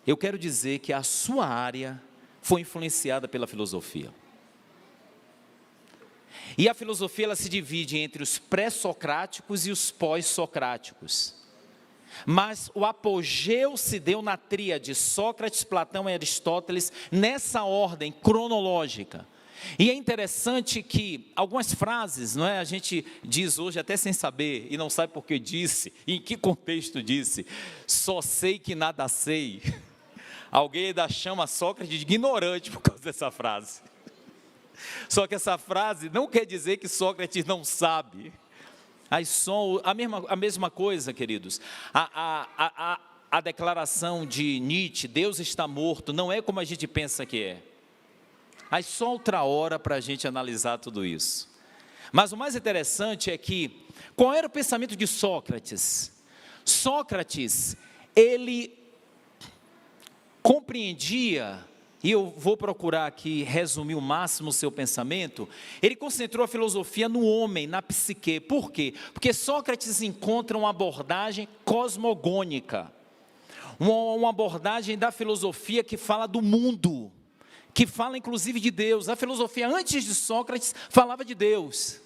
eu quero dizer que a sua área foi influenciada pela filosofia. E a filosofia ela se divide entre os pré-socráticos e os pós-socráticos. Mas o apogeu se deu na tríade Sócrates, Platão e Aristóteles, nessa ordem cronológica. E é interessante que algumas frases, não é? A gente diz hoje até sem saber, e não sabe por que disse, e em que contexto disse. Só sei que nada sei. Alguém ainda chama Sócrates de ignorante por causa dessa frase. Só que essa frase não quer dizer que Sócrates não sabe. A mesma coisa, queridos. A declaração de Nietzsche, Deus está morto, não é como a gente pensa que é. Aí só outra hora para a gente analisar tudo isso. Mas o mais interessante é que, qual era o pensamento de Sócrates? Sócrates, ele compreendia, e eu vou procurar aqui resumir o máximo o seu pensamento, ele concentrou a filosofia no homem, na psique. Por quê? Porque Sócrates encontra uma abordagem cosmogônica, uma abordagem da filosofia que fala do mundo, que fala inclusive de Deus. A filosofia antes de Sócrates falava de Deus.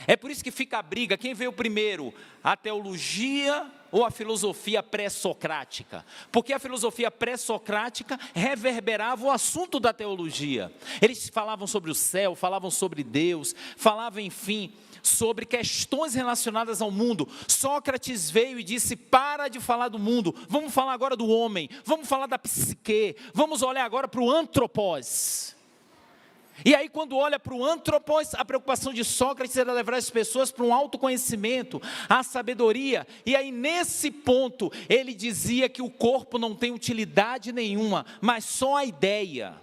É por isso que fica a briga, quem veio primeiro? A teologia ou a filosofia pré-socrática? Porque a filosofia pré-socrática reverberava o assunto da teologia. Eles falavam sobre o céu, falavam sobre Deus, falavam, enfim, sobre questões relacionadas ao mundo. Sócrates veio e disse: para de falar do mundo, vamos falar agora do homem, vamos falar da psique, vamos olhar agora para o antropós. E aí, quando olha para o antropós, a preocupação de Sócrates era levar as pessoas para um autoconhecimento, a sabedoria. E aí, nesse ponto, ele dizia que o corpo não tem utilidade nenhuma, mas só a ideia.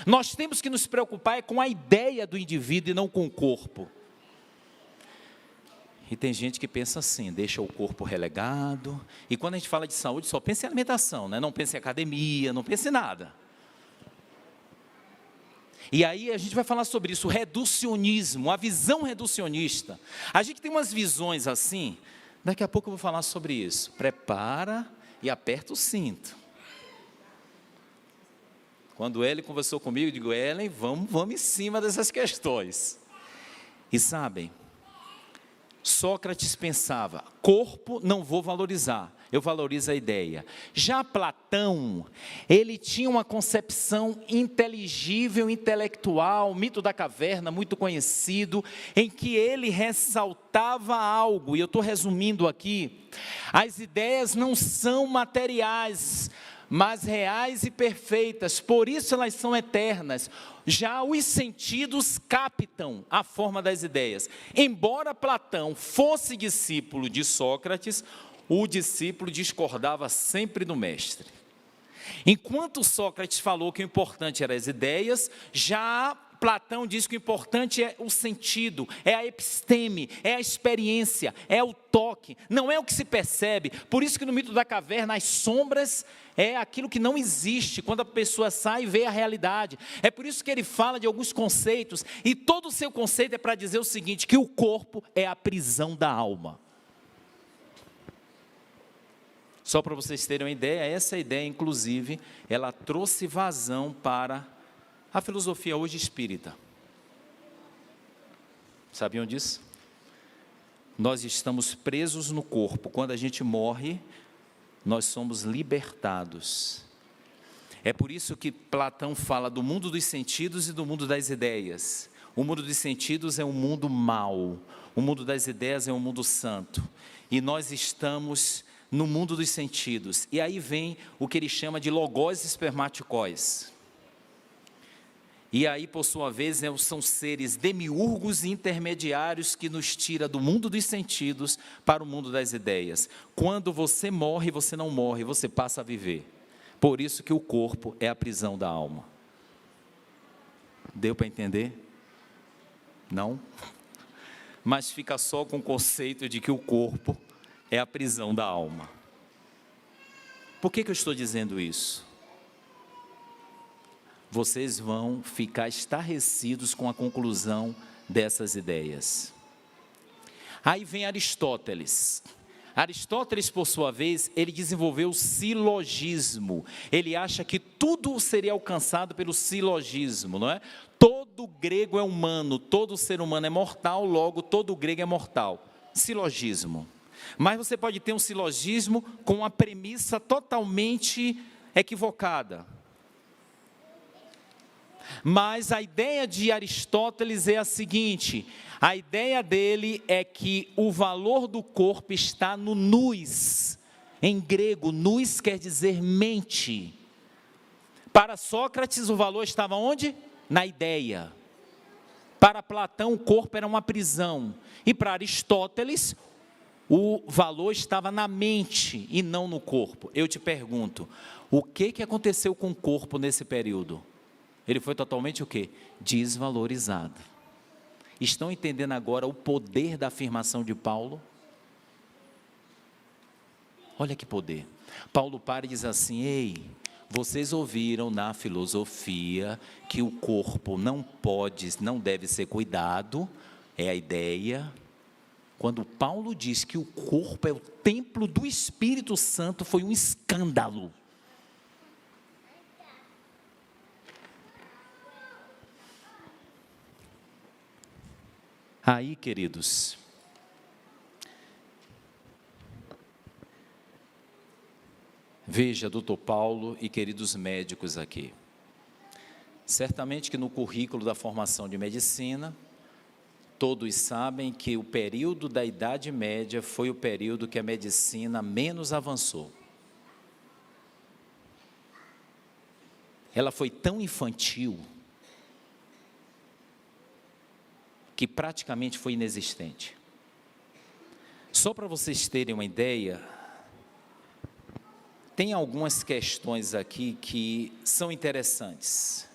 Nós temos que nos preocupar com a ideia do indivíduo e não com o corpo. E tem gente que pensa assim, deixa o corpo relegado. E quando a gente fala de saúde, só pensa em alimentação, né? Não pensa em academia, não pensa em nada. E aí a gente vai falar sobre isso, o reducionismo, a visão reducionista. A gente tem umas visões assim, daqui a pouco eu vou falar sobre isso. Prepara e aperta o cinto. Quando Ellen conversou comigo, eu digo: Ellen, vamos em cima dessas questões. E sabem, Sócrates pensava: corpo não vou valorizar, eu valorizo a ideia. Já Platão, ele tinha uma concepção inteligível, intelectual, mito da caverna, muito conhecido, em que ele ressaltava algo, e eu estou resumindo aqui: as ideias não são materiais, mas reais e perfeitas, por isso elas são eternas. Já os sentidos captam a forma das ideias. Embora Platão fosse discípulo de Sócrates, o discípulo discordava sempre do mestre. Enquanto Sócrates falou que o importante eram as ideias, já Platão diz que o importante é o sentido, é a episteme, é a experiência, é o toque, não é o que se percebe. Por isso que no mito da caverna, as sombras é aquilo que não existe, quando a pessoa sai e vê a realidade. É por isso que ele fala de alguns conceitos, e todo o seu conceito é para dizer o seguinte, que o corpo é a prisão da alma. Só para vocês terem uma ideia, essa ideia, inclusive, ela trouxe vazão para a filosofia hoje espírita. Sabiam disso? Nós estamos presos no corpo. Quando a gente morre, nós somos libertados. É por isso que Platão fala do mundo dos sentidos e do mundo das ideias. O mundo dos sentidos é um mundo mau. O mundo das ideias é um mundo santo. E nós estamos no mundo dos sentidos. E aí vem o que ele chama de logos espermaticóis. E aí, por sua vez, são seres demiurgos e intermediários que nos tira do mundo dos sentidos para o mundo das ideias. Quando você morre, você não morre, você passa a viver. Por isso que o corpo é a prisão da alma. Deu para entender? Não? Mas fica só com o conceito de que o corpo é a prisão da alma. Por que eu estou dizendo isso? Vocês vão ficar estarrecidos com a conclusão dessas ideias. Aí vem Aristóteles. Aristóteles, por sua vez, ele desenvolveu o silogismo. Ele acha que tudo seria alcançado pelo silogismo, não é? Todo grego é humano, todo ser humano é mortal, logo todo grego é mortal. Silogismo. Mas você pode ter um silogismo com uma premissa totalmente equivocada. Mas a ideia de Aristóteles é a seguinte: a ideia dele é que o valor do corpo está no nous. Em grego, nous quer dizer mente. Para Sócrates, o valor estava onde? Na ideia. Para Platão, o corpo era uma prisão. E para Aristóteles, o valor estava na mente e não no corpo. Eu te pergunto, o que aconteceu com o corpo nesse período? Ele foi totalmente o quê? Desvalorizado. Estão entendendo agora o poder da afirmação de Paulo? Olha que poder. Paulo para e diz assim: ei, vocês ouviram na filosofia que o corpo não deve ser cuidado, é a ideia. Quando Paulo diz que o corpo é o templo do Espírito Santo, foi um escândalo. Aí, queridos, Veja, doutor Paulo e queridos médicos aqui. Certamente que no currículo da formação de medicina, todos sabem que o período da Idade Média foi o período que a medicina menos avançou. Ela foi tão infantil que praticamente foi inexistente. Só para vocês terem uma ideia, tem algumas questões aqui que são interessantes.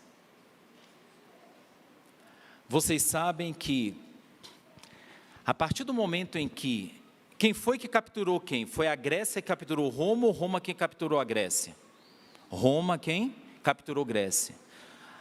Vocês sabem que, a partir do momento em que, quem foi que capturou quem? Foi a Grécia que capturou Roma ou Roma quem capturou a Grécia? Roma quem capturou Grécia.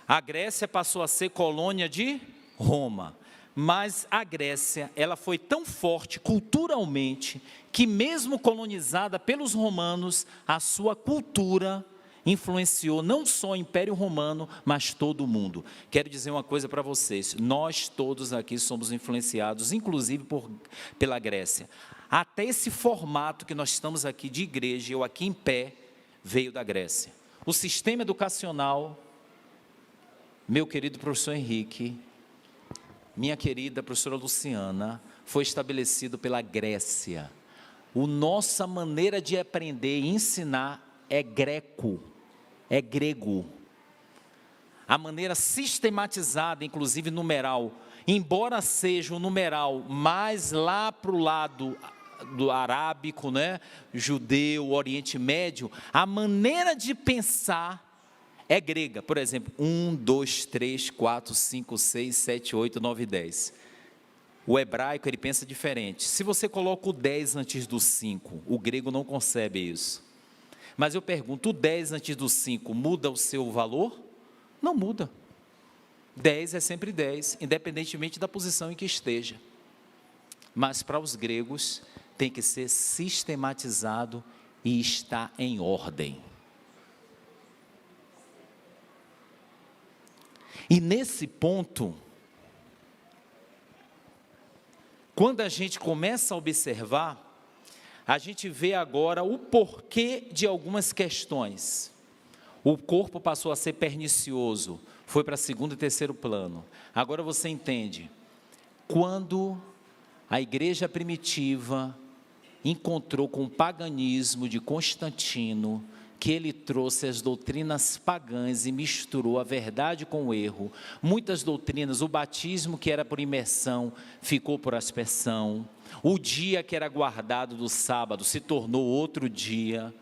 A Grécia passou a ser colônia de Roma. Mas a Grécia, ela foi tão forte culturalmente, que mesmo colonizada pelos romanos, a sua cultura influenciou não só o Império Romano, mas todo o mundo. Quero dizer uma coisa para vocês, nós todos aqui somos influenciados, inclusive pela Grécia. Até esse formato que nós estamos aqui de igreja, eu aqui em pé, veio da Grécia. O sistema educacional, meu querido professor Henrique, minha querida professora Luciana, foi estabelecido pela Grécia. A nossa maneira de aprender e ensinar é grego. A maneira sistematizada, inclusive numeral, embora seja o numeral mais lá para o lado do arábico, né, judeu, Oriente Médio, a maneira de pensar é grega. Por exemplo, 1, 2, 3, 4, 5, 6, 7, 8, 9, 10. O hebraico, ele pensa diferente. Se você coloca o 10 antes do 5, o grego não concebe isso. Mas eu pergunto, o 10 antes do 5 muda o seu valor? Não muda. 10 é sempre 10, independentemente da posição em que esteja. Mas para os gregos, tem que ser sistematizado e está em ordem. E nesse ponto, quando a gente começa a observar, a gente vê agora o porquê de algumas questões. O corpo passou a ser pernicioso, foi para segundo e terceiro plano. Agora você entende, quando a igreja primitiva encontrou com o paganismo de Constantino, que ele trouxe as doutrinas pagãs e misturou a verdade com o erro. Muitas doutrinas, o batismo que era por imersão, ficou por aspersão. O dia que era guardado do sábado se tornou outro dia.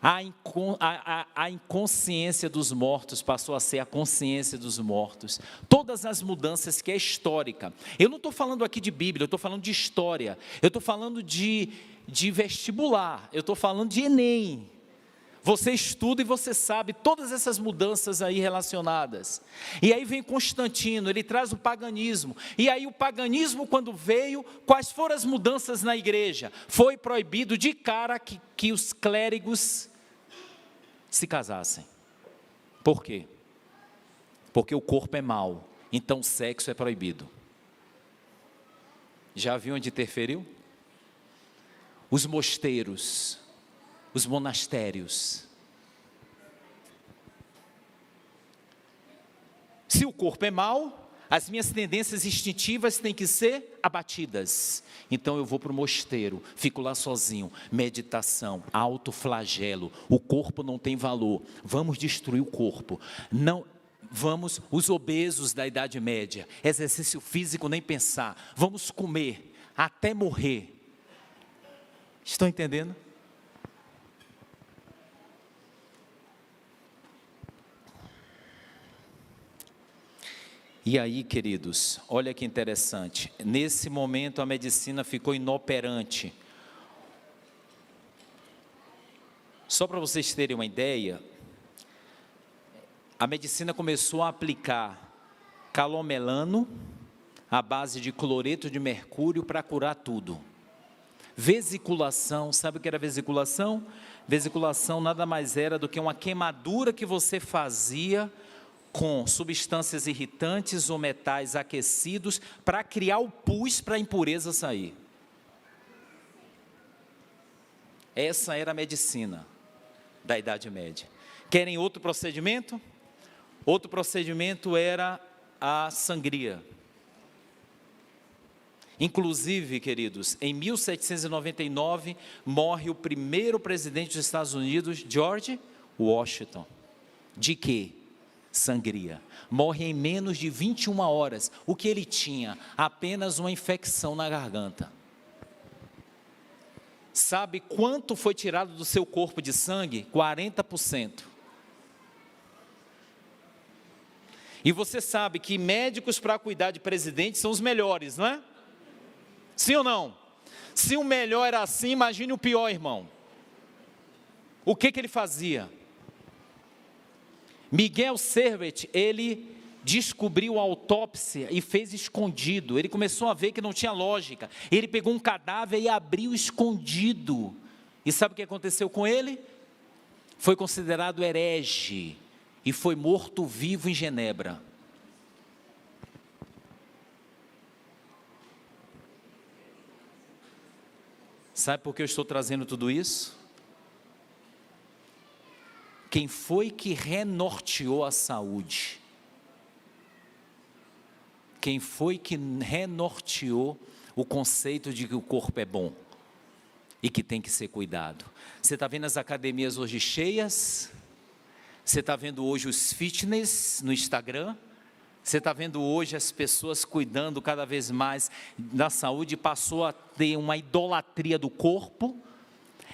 A inconsciência dos mortos passou a ser a consciência dos mortos. Todas as mudanças que é histórica. Eu não estou falando aqui de Bíblia, eu estou falando de história. Eu estou falando de vestibular, eu estou falando de Enem. Você estuda e você sabe todas essas mudanças aí relacionadas. E aí vem Constantino, ele traz o paganismo. E aí o paganismo, quando veio, quais foram as mudanças na igreja? Foi proibido de cara que os clérigos se casassem. Por quê? Porque o corpo é mau, então o sexo é proibido. Já viu onde interferiu? Os mosteiros, os monastérios. Se o corpo é mau, as minhas tendências instintivas têm que ser abatidas. Então eu vou para o mosteiro, fico lá sozinho, meditação, autoflagelo. O corpo não tem valor, vamos destruir o corpo. Não, vamos, os obesos da Idade Média, exercício físico nem pensar, vamos comer até morrer. Estão entendendo? E aí, queridos, olha que interessante, nesse momento a medicina ficou inoperante. Só para vocês terem uma ideia, a medicina começou a aplicar calomelano à base de cloreto de mercúrio para curar tudo. Vesiculação, sabe o que era vesiculação? Vesiculação nada mais era do que uma queimadura que você fazia com substâncias irritantes ou metais aquecidos para criar o pus para a impureza sair. Essa era a medicina. da Idade Média. Querem outro procedimento? Outro procedimento era a sangria. Inclusive, queridos, em 1799, morre o primeiro presidente dos Estados Unidos, George Washington. De quê? Sangria. Morre em menos de 21 horas. O que ele tinha? Apenas uma infecção na garganta. Sabe quanto foi tirado do seu corpo de sangue? 40%. E você sabe que médicos para cuidar de presidente são os melhores, não é? Sim ou não? Se o melhor era assim, imagine o pior, irmão. O que ele fazia? Miguel Servet, ele descobriu a autópsia e fez escondido. Ele começou a ver que não tinha lógica. Ele pegou um cadáver e abriu escondido. E sabe o que aconteceu com ele? Foi considerado herege e foi morto vivo em Genebra. Sabe por que eu estou trazendo tudo isso? Quem foi que renorteou a saúde? Quem foi que renorteou o conceito de que o corpo é bom e que tem que ser cuidado? Você está vendo as academias hoje cheias? Você está vendo hoje os fitness no Instagram? Você está vendo hoje as pessoas cuidando cada vez mais da saúde, passou a ter uma idolatria do corpo,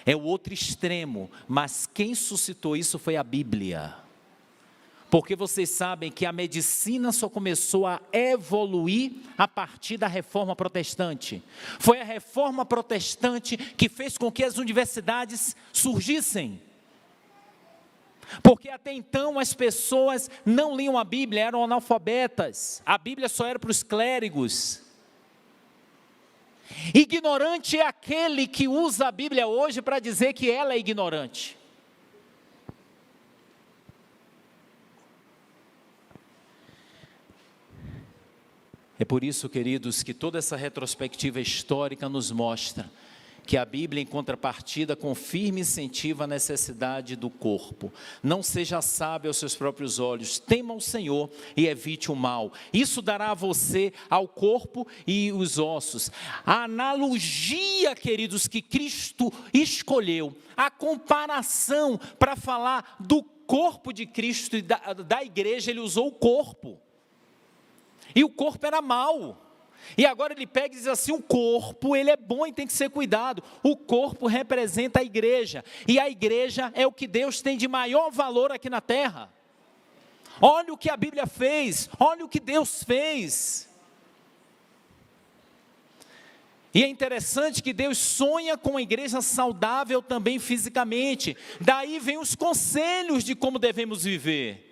é o outro extremo, mas quem suscitou isso foi a Bíblia. Porque vocês sabem que a medicina só começou a evoluir a partir da Reforma Protestante. Foi a Reforma Protestante que fez com que as universidades surgissem. Porque até então as pessoas não liam a Bíblia, eram analfabetas. A Bíblia só era para os clérigos. Ignorante é aquele que usa a Bíblia hoje para dizer que ela é ignorante. É por isso, queridos, que toda essa retrospectiva histórica nos mostra que a Bíblia, em contrapartida, confirma e incentiva a necessidade do corpo. Não seja sábio aos seus próprios olhos, tema o Senhor e evite o mal. Isso dará a você, ao corpo e os ossos. A analogia, queridos, que Cristo escolheu, a comparação para falar do corpo de Cristo e da igreja, ele usou o corpo. E o corpo era mau. E agora ele pega e diz assim, o corpo, ele é bom e tem que ser cuidado. O corpo representa a igreja. E a igreja é o que Deus tem de maior valor aqui na terra. Olha o que a Bíblia fez, olha o que Deus fez. E é interessante que Deus sonha com uma igreja saudável também fisicamente. Daí vem os conselhos de como devemos viver.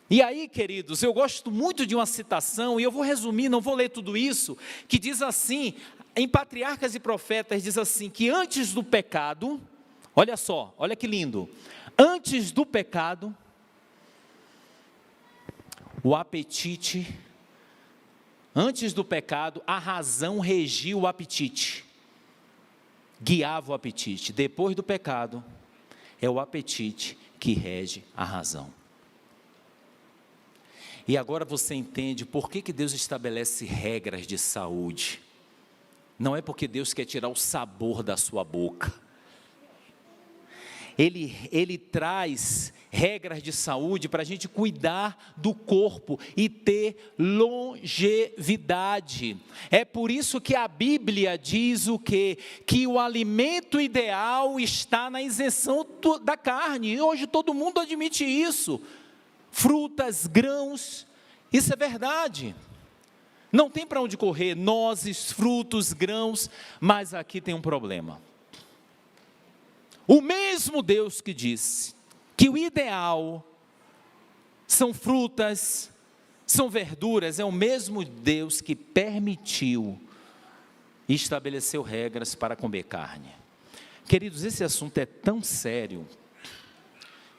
E aí, queridos, eu gosto muito de uma citação, e eu vou resumir, não vou ler tudo isso, que diz assim, em Patriarcas e Profetas, diz assim, que antes do pecado, olha só, olha que lindo, antes do pecado, o apetite, antes do pecado, a razão regia o apetite, guiava o apetite. Depois do pecado, é o apetite que rege a razão. E agora você entende por que Deus estabelece regras de saúde. Não é porque Deus quer tirar o sabor da sua boca. Ele traz regras de saúde para a gente cuidar do corpo e ter longevidade. É por isso que a Bíblia diz o quê? Que o alimento ideal está na isenção da carne. E hoje todo mundo admite isso. Frutas, grãos, isso é verdade. Não tem para onde correr, nozes, frutos, grãos, mas aqui tem um problema. O mesmo Deus que disse que o ideal são frutas, são verduras, é o mesmo Deus que permitiu e estabeleceu regras para comer carne. Queridos, esse assunto é tão sério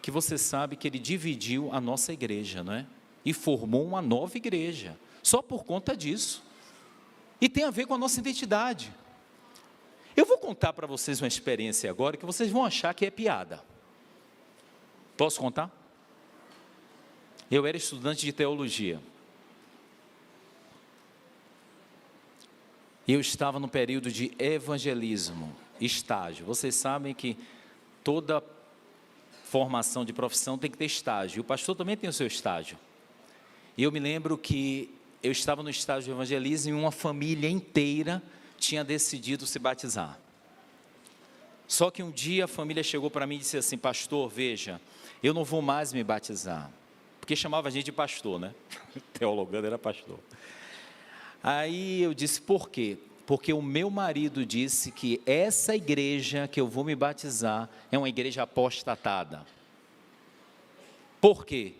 que você sabe que ele dividiu a nossa igreja, não é? E formou uma nova igreja, só por conta disso. E tem a ver com a nossa identidade. Eu vou contar para vocês uma experiência agora que vocês vão achar que é piada. Posso contar? Eu era estudante de teologia. Eu estava no período de evangelismo, estágio. Vocês sabem que toda formação de profissão tem que ter estágio. E o pastor também tem o seu estágio. E eu me lembro que eu estava no estágio de evangelismo e uma família inteira tinha decidido se batizar. Só que um dia a família chegou para mim e disse assim: pastor, veja, eu não vou mais me batizar. Porque chamava a gente de pastor, né? Teologando era pastor. Aí eu disse: por quê? Porque o meu marido disse que essa igreja que eu vou me batizar é uma igreja apostatada. Por quê?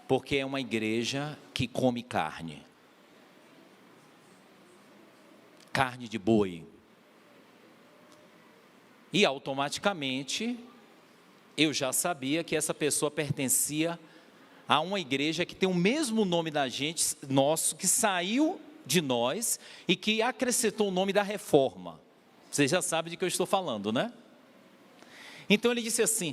Porque é uma igreja que come carne. Carne de boi. E automaticamente eu já sabia que essa pessoa pertencia a uma igreja que tem o mesmo nome da gente, nosso, que saiu de nós e que acrescentou o nome da reforma. Você já sabe de que eu estou falando, né? Então ele disse assim: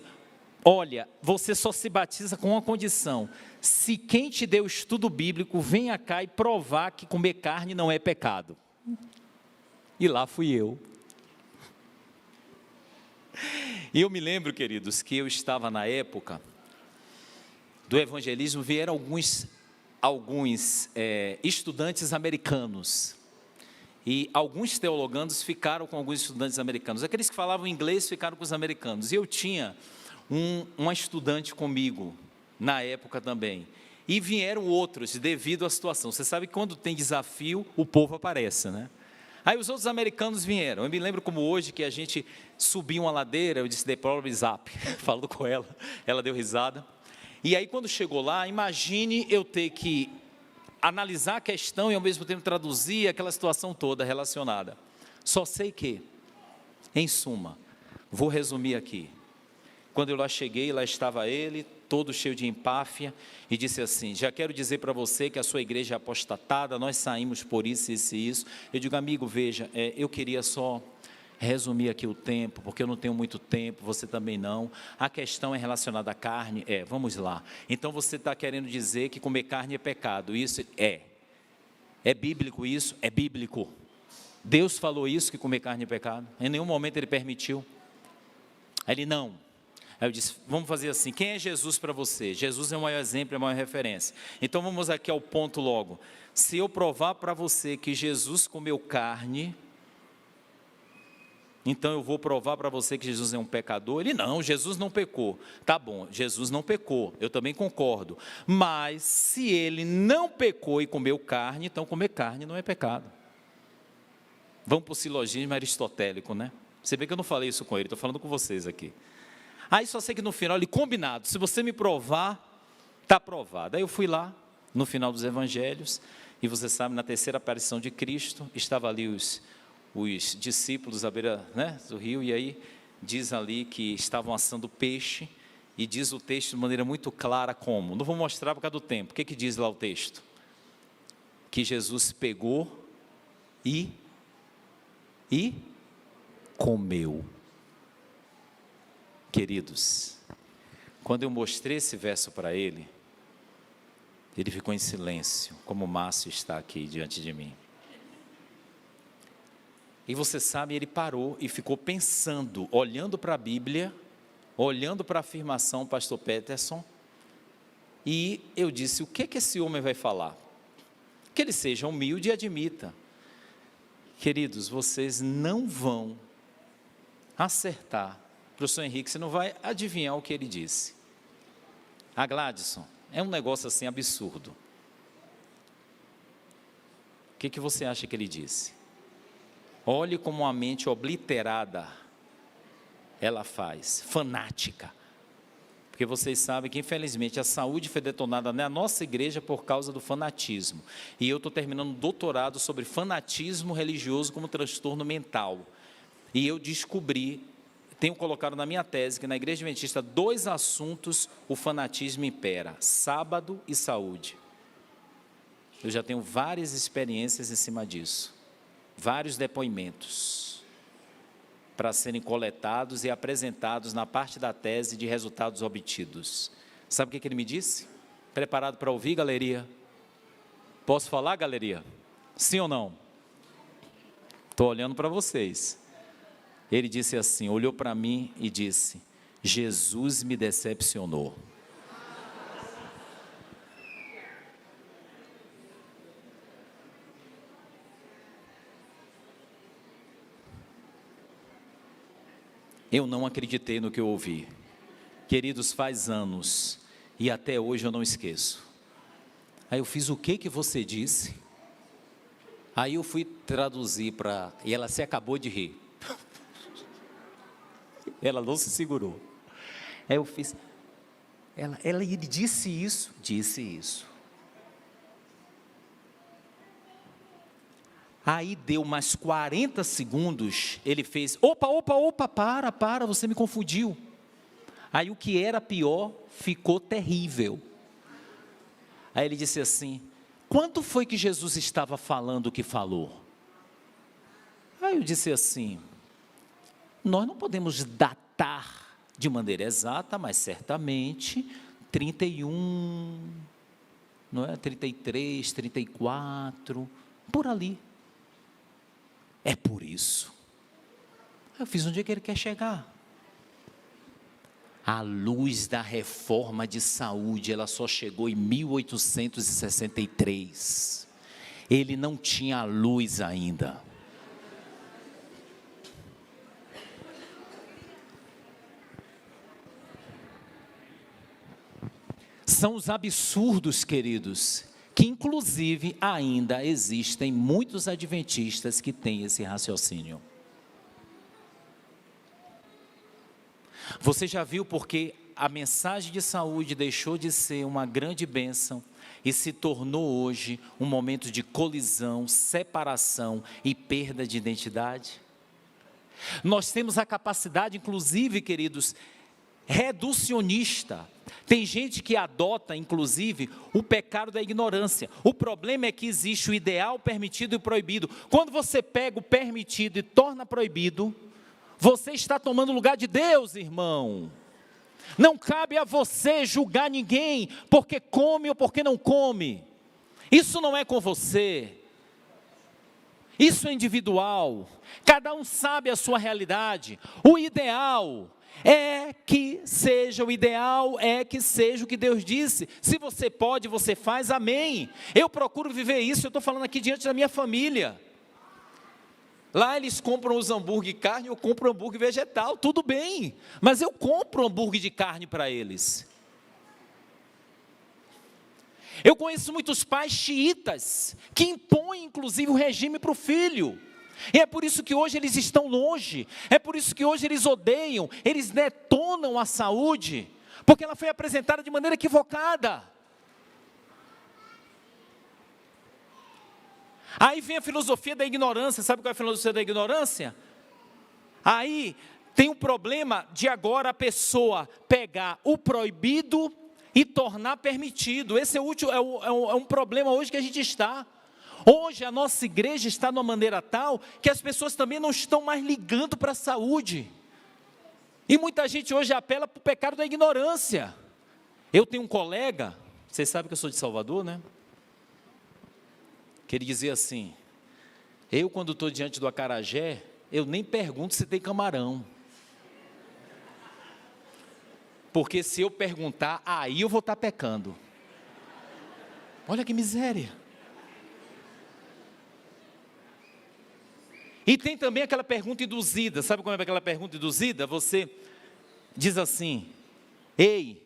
olha, você só se batiza com uma condição: se quem te deu estudo bíblico venha cá e provar que comer carne não é pecado. E lá fui eu. E eu me lembro, queridos, que eu estava na época do evangelismo, vieram alguns estudantes americanos, e alguns teologandos ficaram com alguns estudantes americanos. Aqueles que falavam inglês ficaram com os americanos, e eu tinha uma estudante comigo, na época também, e vieram outros devido à situação. Você sabe que quando tem desafio, o povo aparece, né? Aí os outros americanos vieram. Eu me lembro como hoje, que a gente subiu uma ladeira, eu disse: the problem is up, falando com ela deu risada. E aí quando chegou lá, imagine eu ter que analisar a questão e ao mesmo tempo traduzir aquela situação toda relacionada. Só sei que, em suma, vou resumir aqui. Quando eu lá cheguei, lá estava ele, todo cheio de empáfia, e disse assim: já quero dizer para você que a sua igreja é apostatada, nós saímos por isso, isso e isso. Eu digo: amigo, veja, eu queria só resumir aqui o tempo, porque eu não tenho muito tempo, você também não. A questão é relacionada à carne, vamos lá. Então você está querendo dizer que comer carne é pecado, isso é bíblico isso? É bíblico. Deus falou isso, que comer carne é pecado? Em nenhum momento ele permitiu. Aí ele: não. Aí eu disse: vamos fazer assim, quem é Jesus para você? Jesus é o maior exemplo, é a maior referência. Então vamos aqui ao ponto logo. Se eu provar para você que Jesus comeu carne, então eu vou provar para você que Jesus é um pecador? Ele: não, Jesus não pecou. Tá bom, Jesus não pecou, eu também concordo. Mas se ele não pecou e comeu carne, então comer carne não é pecado. Vamos para o silogismo aristotélico, né? Você vê que eu não falei isso com ele, estou falando com vocês aqui. Aí só sei que no final ele: combinado, se você me provar, está provado. Aí eu fui lá, no final dos evangelhos, e você sabe, na terceira aparição de Cristo, estava ali os discípulos à beira, né, do rio, e aí diz ali que estavam assando peixe, e diz o texto de maneira muito clara como, não vou mostrar por causa do tempo, o que diz lá o texto? Que Jesus pegou e comeu. Queridos, quando eu mostrei esse verso para ele, ele ficou em silêncio, como o Márcio está aqui diante de mim. E você sabe, ele parou e ficou pensando, olhando para a Bíblia, olhando para a afirmação do pastor Peterson, e eu disse: o que esse homem vai falar? Que ele seja humilde e admita. Queridos, vocês não vão acertar. Professor Henrique, você não vai adivinhar o que ele disse. A Gladson, é um negócio assim absurdo. O que você acha que ele disse? Olhe como a mente obliterada ela faz, fanática. Porque vocês sabem que, infelizmente, a saúde foi detonada na nossa igreja por causa do fanatismo. E eu estou terminando um doutorado sobre fanatismo religioso como transtorno mental. E eu descobri, tenho colocado na minha tese, que na Igreja Adventista, 2 assuntos o fanatismo impera: sábado e saúde. Eu já tenho várias experiências em cima disso, vários depoimentos. para serem coletados e apresentados na parte da tese de resultados obtidos. Sabe o que ele me disse? Preparado para ouvir, galeria? Posso falar, galeria? Sim ou não? Estou olhando para vocês. Ele disse assim, olhou para mim e disse, Jesus me decepcionou. Eu não acreditei no que eu ouvi. Queridos, faz anos e até hoje eu não esqueço. Aí eu fiz o que você disse? Aí eu fui traduzir para... E ela se acabou de rir. Ela não se segurou. Aí eu fiz... Ele disse isso? Disse isso. Aí deu mais 40 segundos, ele fez, opa, para, você me confundiu. Aí o que era pior, ficou terrível. Aí ele disse assim, quanto foi que Jesus estava falando o que falou? Aí eu disse assim, nós não podemos datar de maneira exata, mas certamente 31, não é? 33, 34, por ali. É por isso. Eu fiz onde é que ele quer chegar. A luz da reforma de saúde, ela só chegou em 1863. Ele não tinha luz ainda. São os absurdos, queridos, que inclusive ainda existem muitos adventistas que têm esse raciocínio. Você já viu porque a mensagem de saúde deixou de ser uma grande bênção e se tornou hoje um momento de colisão, separação e perda de identidade? Nós temos a capacidade, inclusive, queridos, reducionista. Tem gente que adota, inclusive, o pecado da ignorância. O problema é que existe o ideal, permitido e proibido. Quando você pega o permitido e torna proibido, você está tomando o lugar de Deus, irmão. Não cabe a você julgar ninguém, porque come ou porque não come. Isso não é com você. Isso é individual. Cada um sabe a sua realidade. O ideal é que seja o que Deus disse. Se você pode, você faz, amém. Eu procuro viver isso, eu estou falando aqui diante da minha família. Lá eles compram os hambúrguer de carne, eu compro hambúrguer vegetal, tudo bem. Mas eu compro hambúrguer de carne para eles. Eu conheço muitos pais xiitas, que impõem inclusive o regime para o filho. E é por isso que hoje eles estão longe, é por isso que hoje eles odeiam, eles detonam a saúde, porque ela foi apresentada de maneira equivocada. Aí vem a filosofia da ignorância, sabe qual é a filosofia da ignorância? Aí tem um problema de agora a pessoa pegar o proibido e tornar permitido. Esse é um problema hoje que a gente está. Hoje a nossa igreja está de uma maneira tal que as pessoas também não estão mais ligando para a saúde. E muita gente hoje apela para o pecado da ignorância. Eu tenho um colega, vocês sabem que eu sou de Salvador, né? Que ele dizia assim, eu quando estou diante do acarajé, eu nem pergunto se tem camarão. Porque se eu perguntar, aí eu vou estar pecando. Olha que miséria. E tem também aquela pergunta induzida, sabe como é aquela pergunta induzida? Você diz assim, ei,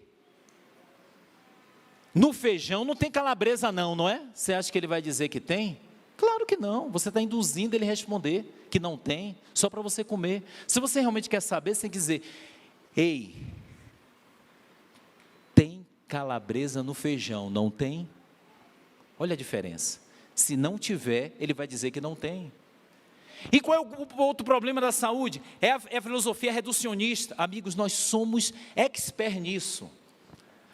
no feijão não tem calabresa não é? Você acha que ele vai dizer que tem? Claro que não, você está induzindo ele a responder que não tem, só para você comer. Se você realmente quer saber, você tem que dizer, ei, tem calabresa no feijão, não tem? Olha a diferença, se não tiver, ele vai dizer que não tem. E qual é o outro problema da saúde? É a filosofia reducionista. Amigos, nós somos expert nisso.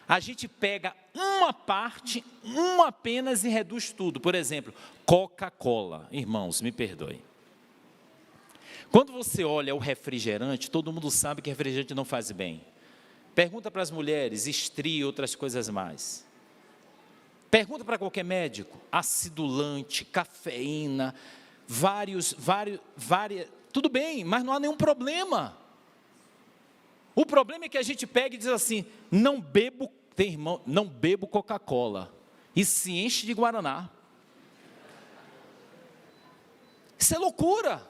A gente pega uma parte, uma apenas e reduz tudo. Por exemplo, Coca-Cola. Irmãos, me perdoem. Quando você olha o refrigerante, todo mundo sabe que refrigerante não faz bem. Pergunta para as mulheres, estria e outras coisas mais. Pergunta para qualquer médico, acidulante, cafeína, várias, tudo bem, mas não há nenhum problema. O problema é que a gente pega e diz assim, não bebo Coca-Cola, e se enche de Guaraná. Isso é loucura.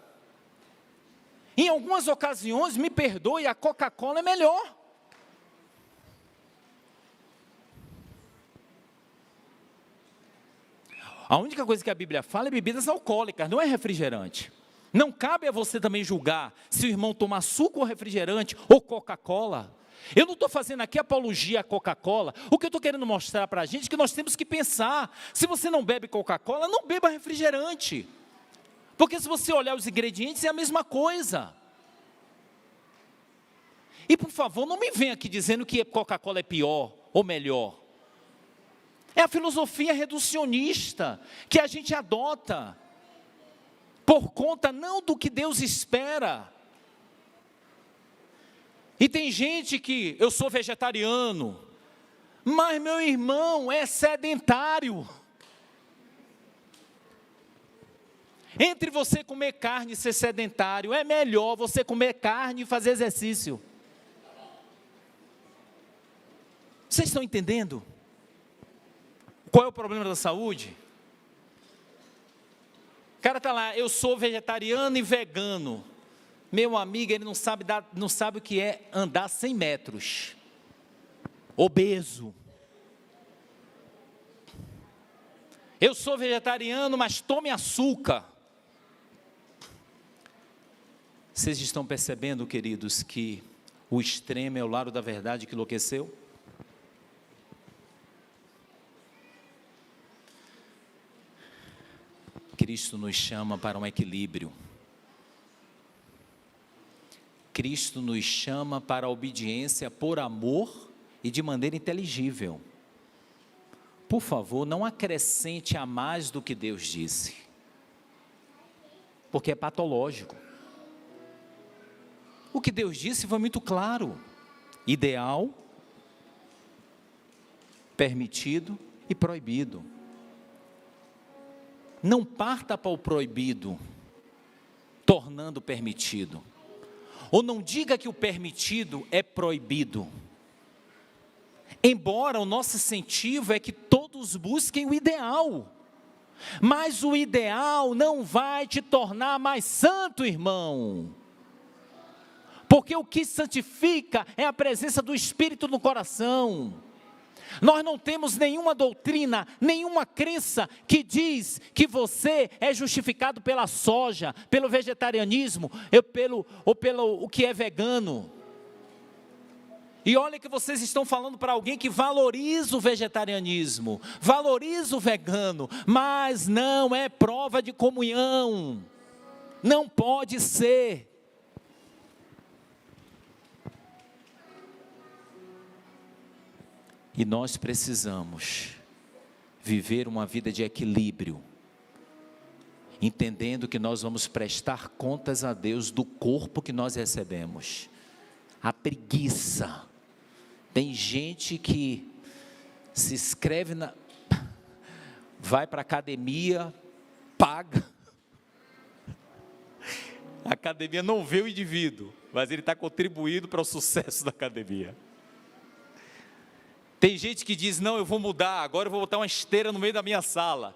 Em algumas ocasiões, me perdoe, a Coca-Cola é melhor. A única coisa que a Bíblia fala é bebidas alcoólicas, não é refrigerante. Não cabe a você também julgar se o irmão toma suco ou refrigerante ou Coca-Cola. Eu não estou fazendo aqui apologia à Coca-Cola. O que eu estou querendo mostrar para a gente é que nós temos que pensar. Se você não bebe Coca-Cola, não beba refrigerante. Porque se você olhar os ingredientes, é a mesma coisa. E por favor, não me venha aqui dizendo que Coca-Cola é pior ou melhor. É a filosofia reducionista que a gente adota. Por conta não do que Deus espera. E tem gente que, eu sou vegetariano, mas meu irmão é sedentário. Entre você comer carne e ser sedentário, é melhor você comer carne e fazer exercício. Vocês estão entendendo? Qual é o problema da saúde? O cara está lá, eu sou vegetariano e vegano. Meu amigo, ele não sabe o que é andar 100 metros. Obeso. Eu sou vegetariano, mas tome açúcar. Vocês estão percebendo, queridos, que o extremo é o lado da verdade que enlouqueceu? Cristo nos chama para um equilíbrio. Cristo nos chama para a obediência por amor e de maneira inteligível. Por favor, não acrescente a mais do que Deus disse, porque é patológico. O que Deus disse foi muito claro: ideal, permitido e proibido. Não parta para o proibido, tornando permitido. Ou não diga que o permitido é proibido. Embora o nosso incentivo é que todos busquem o ideal. Mas o ideal não vai te tornar mais santo, irmão. Porque o que santifica é a presença do Espírito no coração. Nós não temos nenhuma doutrina, nenhuma crença que diz que você é justificado pela soja, pelo vegetarianismo, ou pelo o que é vegano. E olha que vocês estão falando para alguém que valoriza o vegetarianismo, valoriza o vegano, mas não é prova de comunhão. Não pode ser. E nós precisamos viver uma vida de equilíbrio, entendendo que nós vamos prestar contas a Deus do corpo que nós recebemos. A preguiça. Tem gente que se inscreve vai para a academia, paga. A academia não vê o indivíduo, mas ele está contribuindo para o sucesso da academia. Tem gente que diz, não, eu vou mudar, agora eu vou botar uma esteira no meio da minha sala.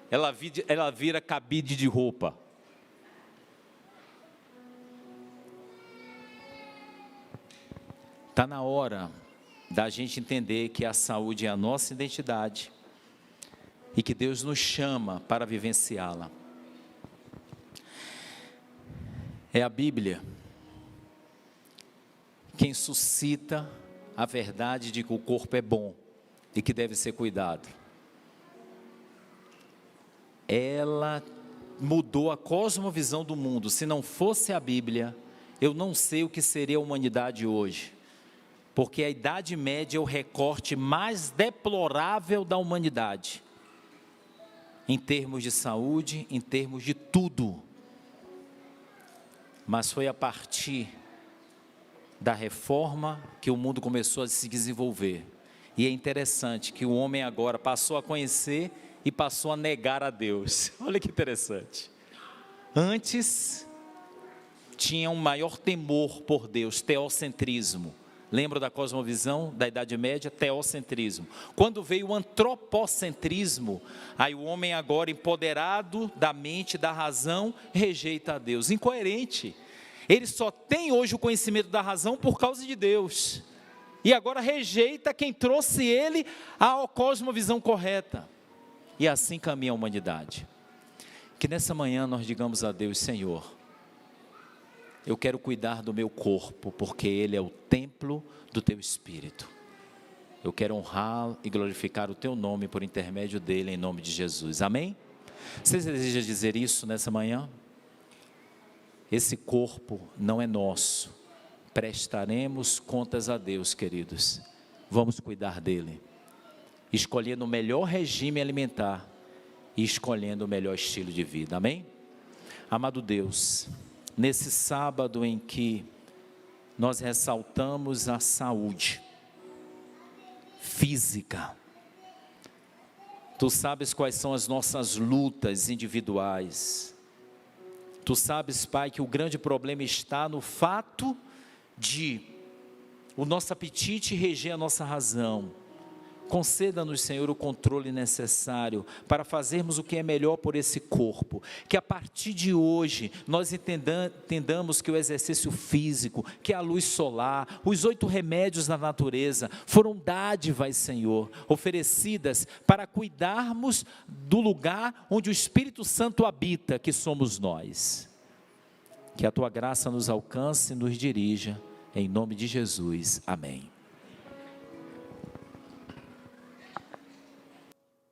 Ela vira cabide de roupa. Está na hora da gente entender que a saúde é a nossa identidade e que Deus nos chama para vivenciá-la. É a Bíblia quem suscita a verdade de que o corpo é bom e que deve ser cuidado. Ela mudou a cosmovisão do mundo. Se não fosse a Bíblia, eu não sei o que seria a humanidade hoje. Porque a Idade Média é o recorte mais deplorável da humanidade. Em termos de saúde, em termos de tudo. mas foi a partir da reforma que o mundo começou a se desenvolver. E é interessante que o homem agora passou a conhecer e passou a negar a Deus. Olha que interessante. Antes, tinha um maior temor por Deus, teocentrismo. Lembra da cosmovisão da Idade Média? Teocentrismo. Quando veio o antropocentrismo, aí o homem agora empoderado da mente, da razão, rejeita a Deus. Incoerente. Ele só tem hoje o conhecimento da razão por causa de Deus. E agora rejeita quem trouxe ele à cosmovisão correta. E assim caminha a humanidade. Que nessa manhã nós digamos a Deus: Senhor, eu quero cuidar do meu corpo, porque ele é o templo do teu Espírito. Eu quero honrar e glorificar o teu nome por intermédio dele, em nome de Jesus. Amém? Vocês desejam dizer isso nessa manhã? Esse corpo não é nosso. Prestaremos contas a Deus, queridos. Vamos cuidar dele, escolhendo o melhor regime alimentar e escolhendo o melhor estilo de vida. Amém? Amado Deus, nesse sábado em que nós ressaltamos a saúde física, Tu sabes quais são as nossas lutas individuais. Tu sabes, Pai, que o grande problema está no fato de o nosso apetite reger a nossa razão. Conceda-nos, Senhor, o controle necessário para fazermos o que é melhor por esse corpo. Que a partir de hoje nós entendamos que o exercício físico, que a luz solar, os 8 remédios da natureza foram dádivas, Senhor, oferecidas para cuidarmos do lugar onde o Espírito Santo habita, que somos nós. Que a Tua graça nos alcance e nos dirija, em nome de Jesus. Amém.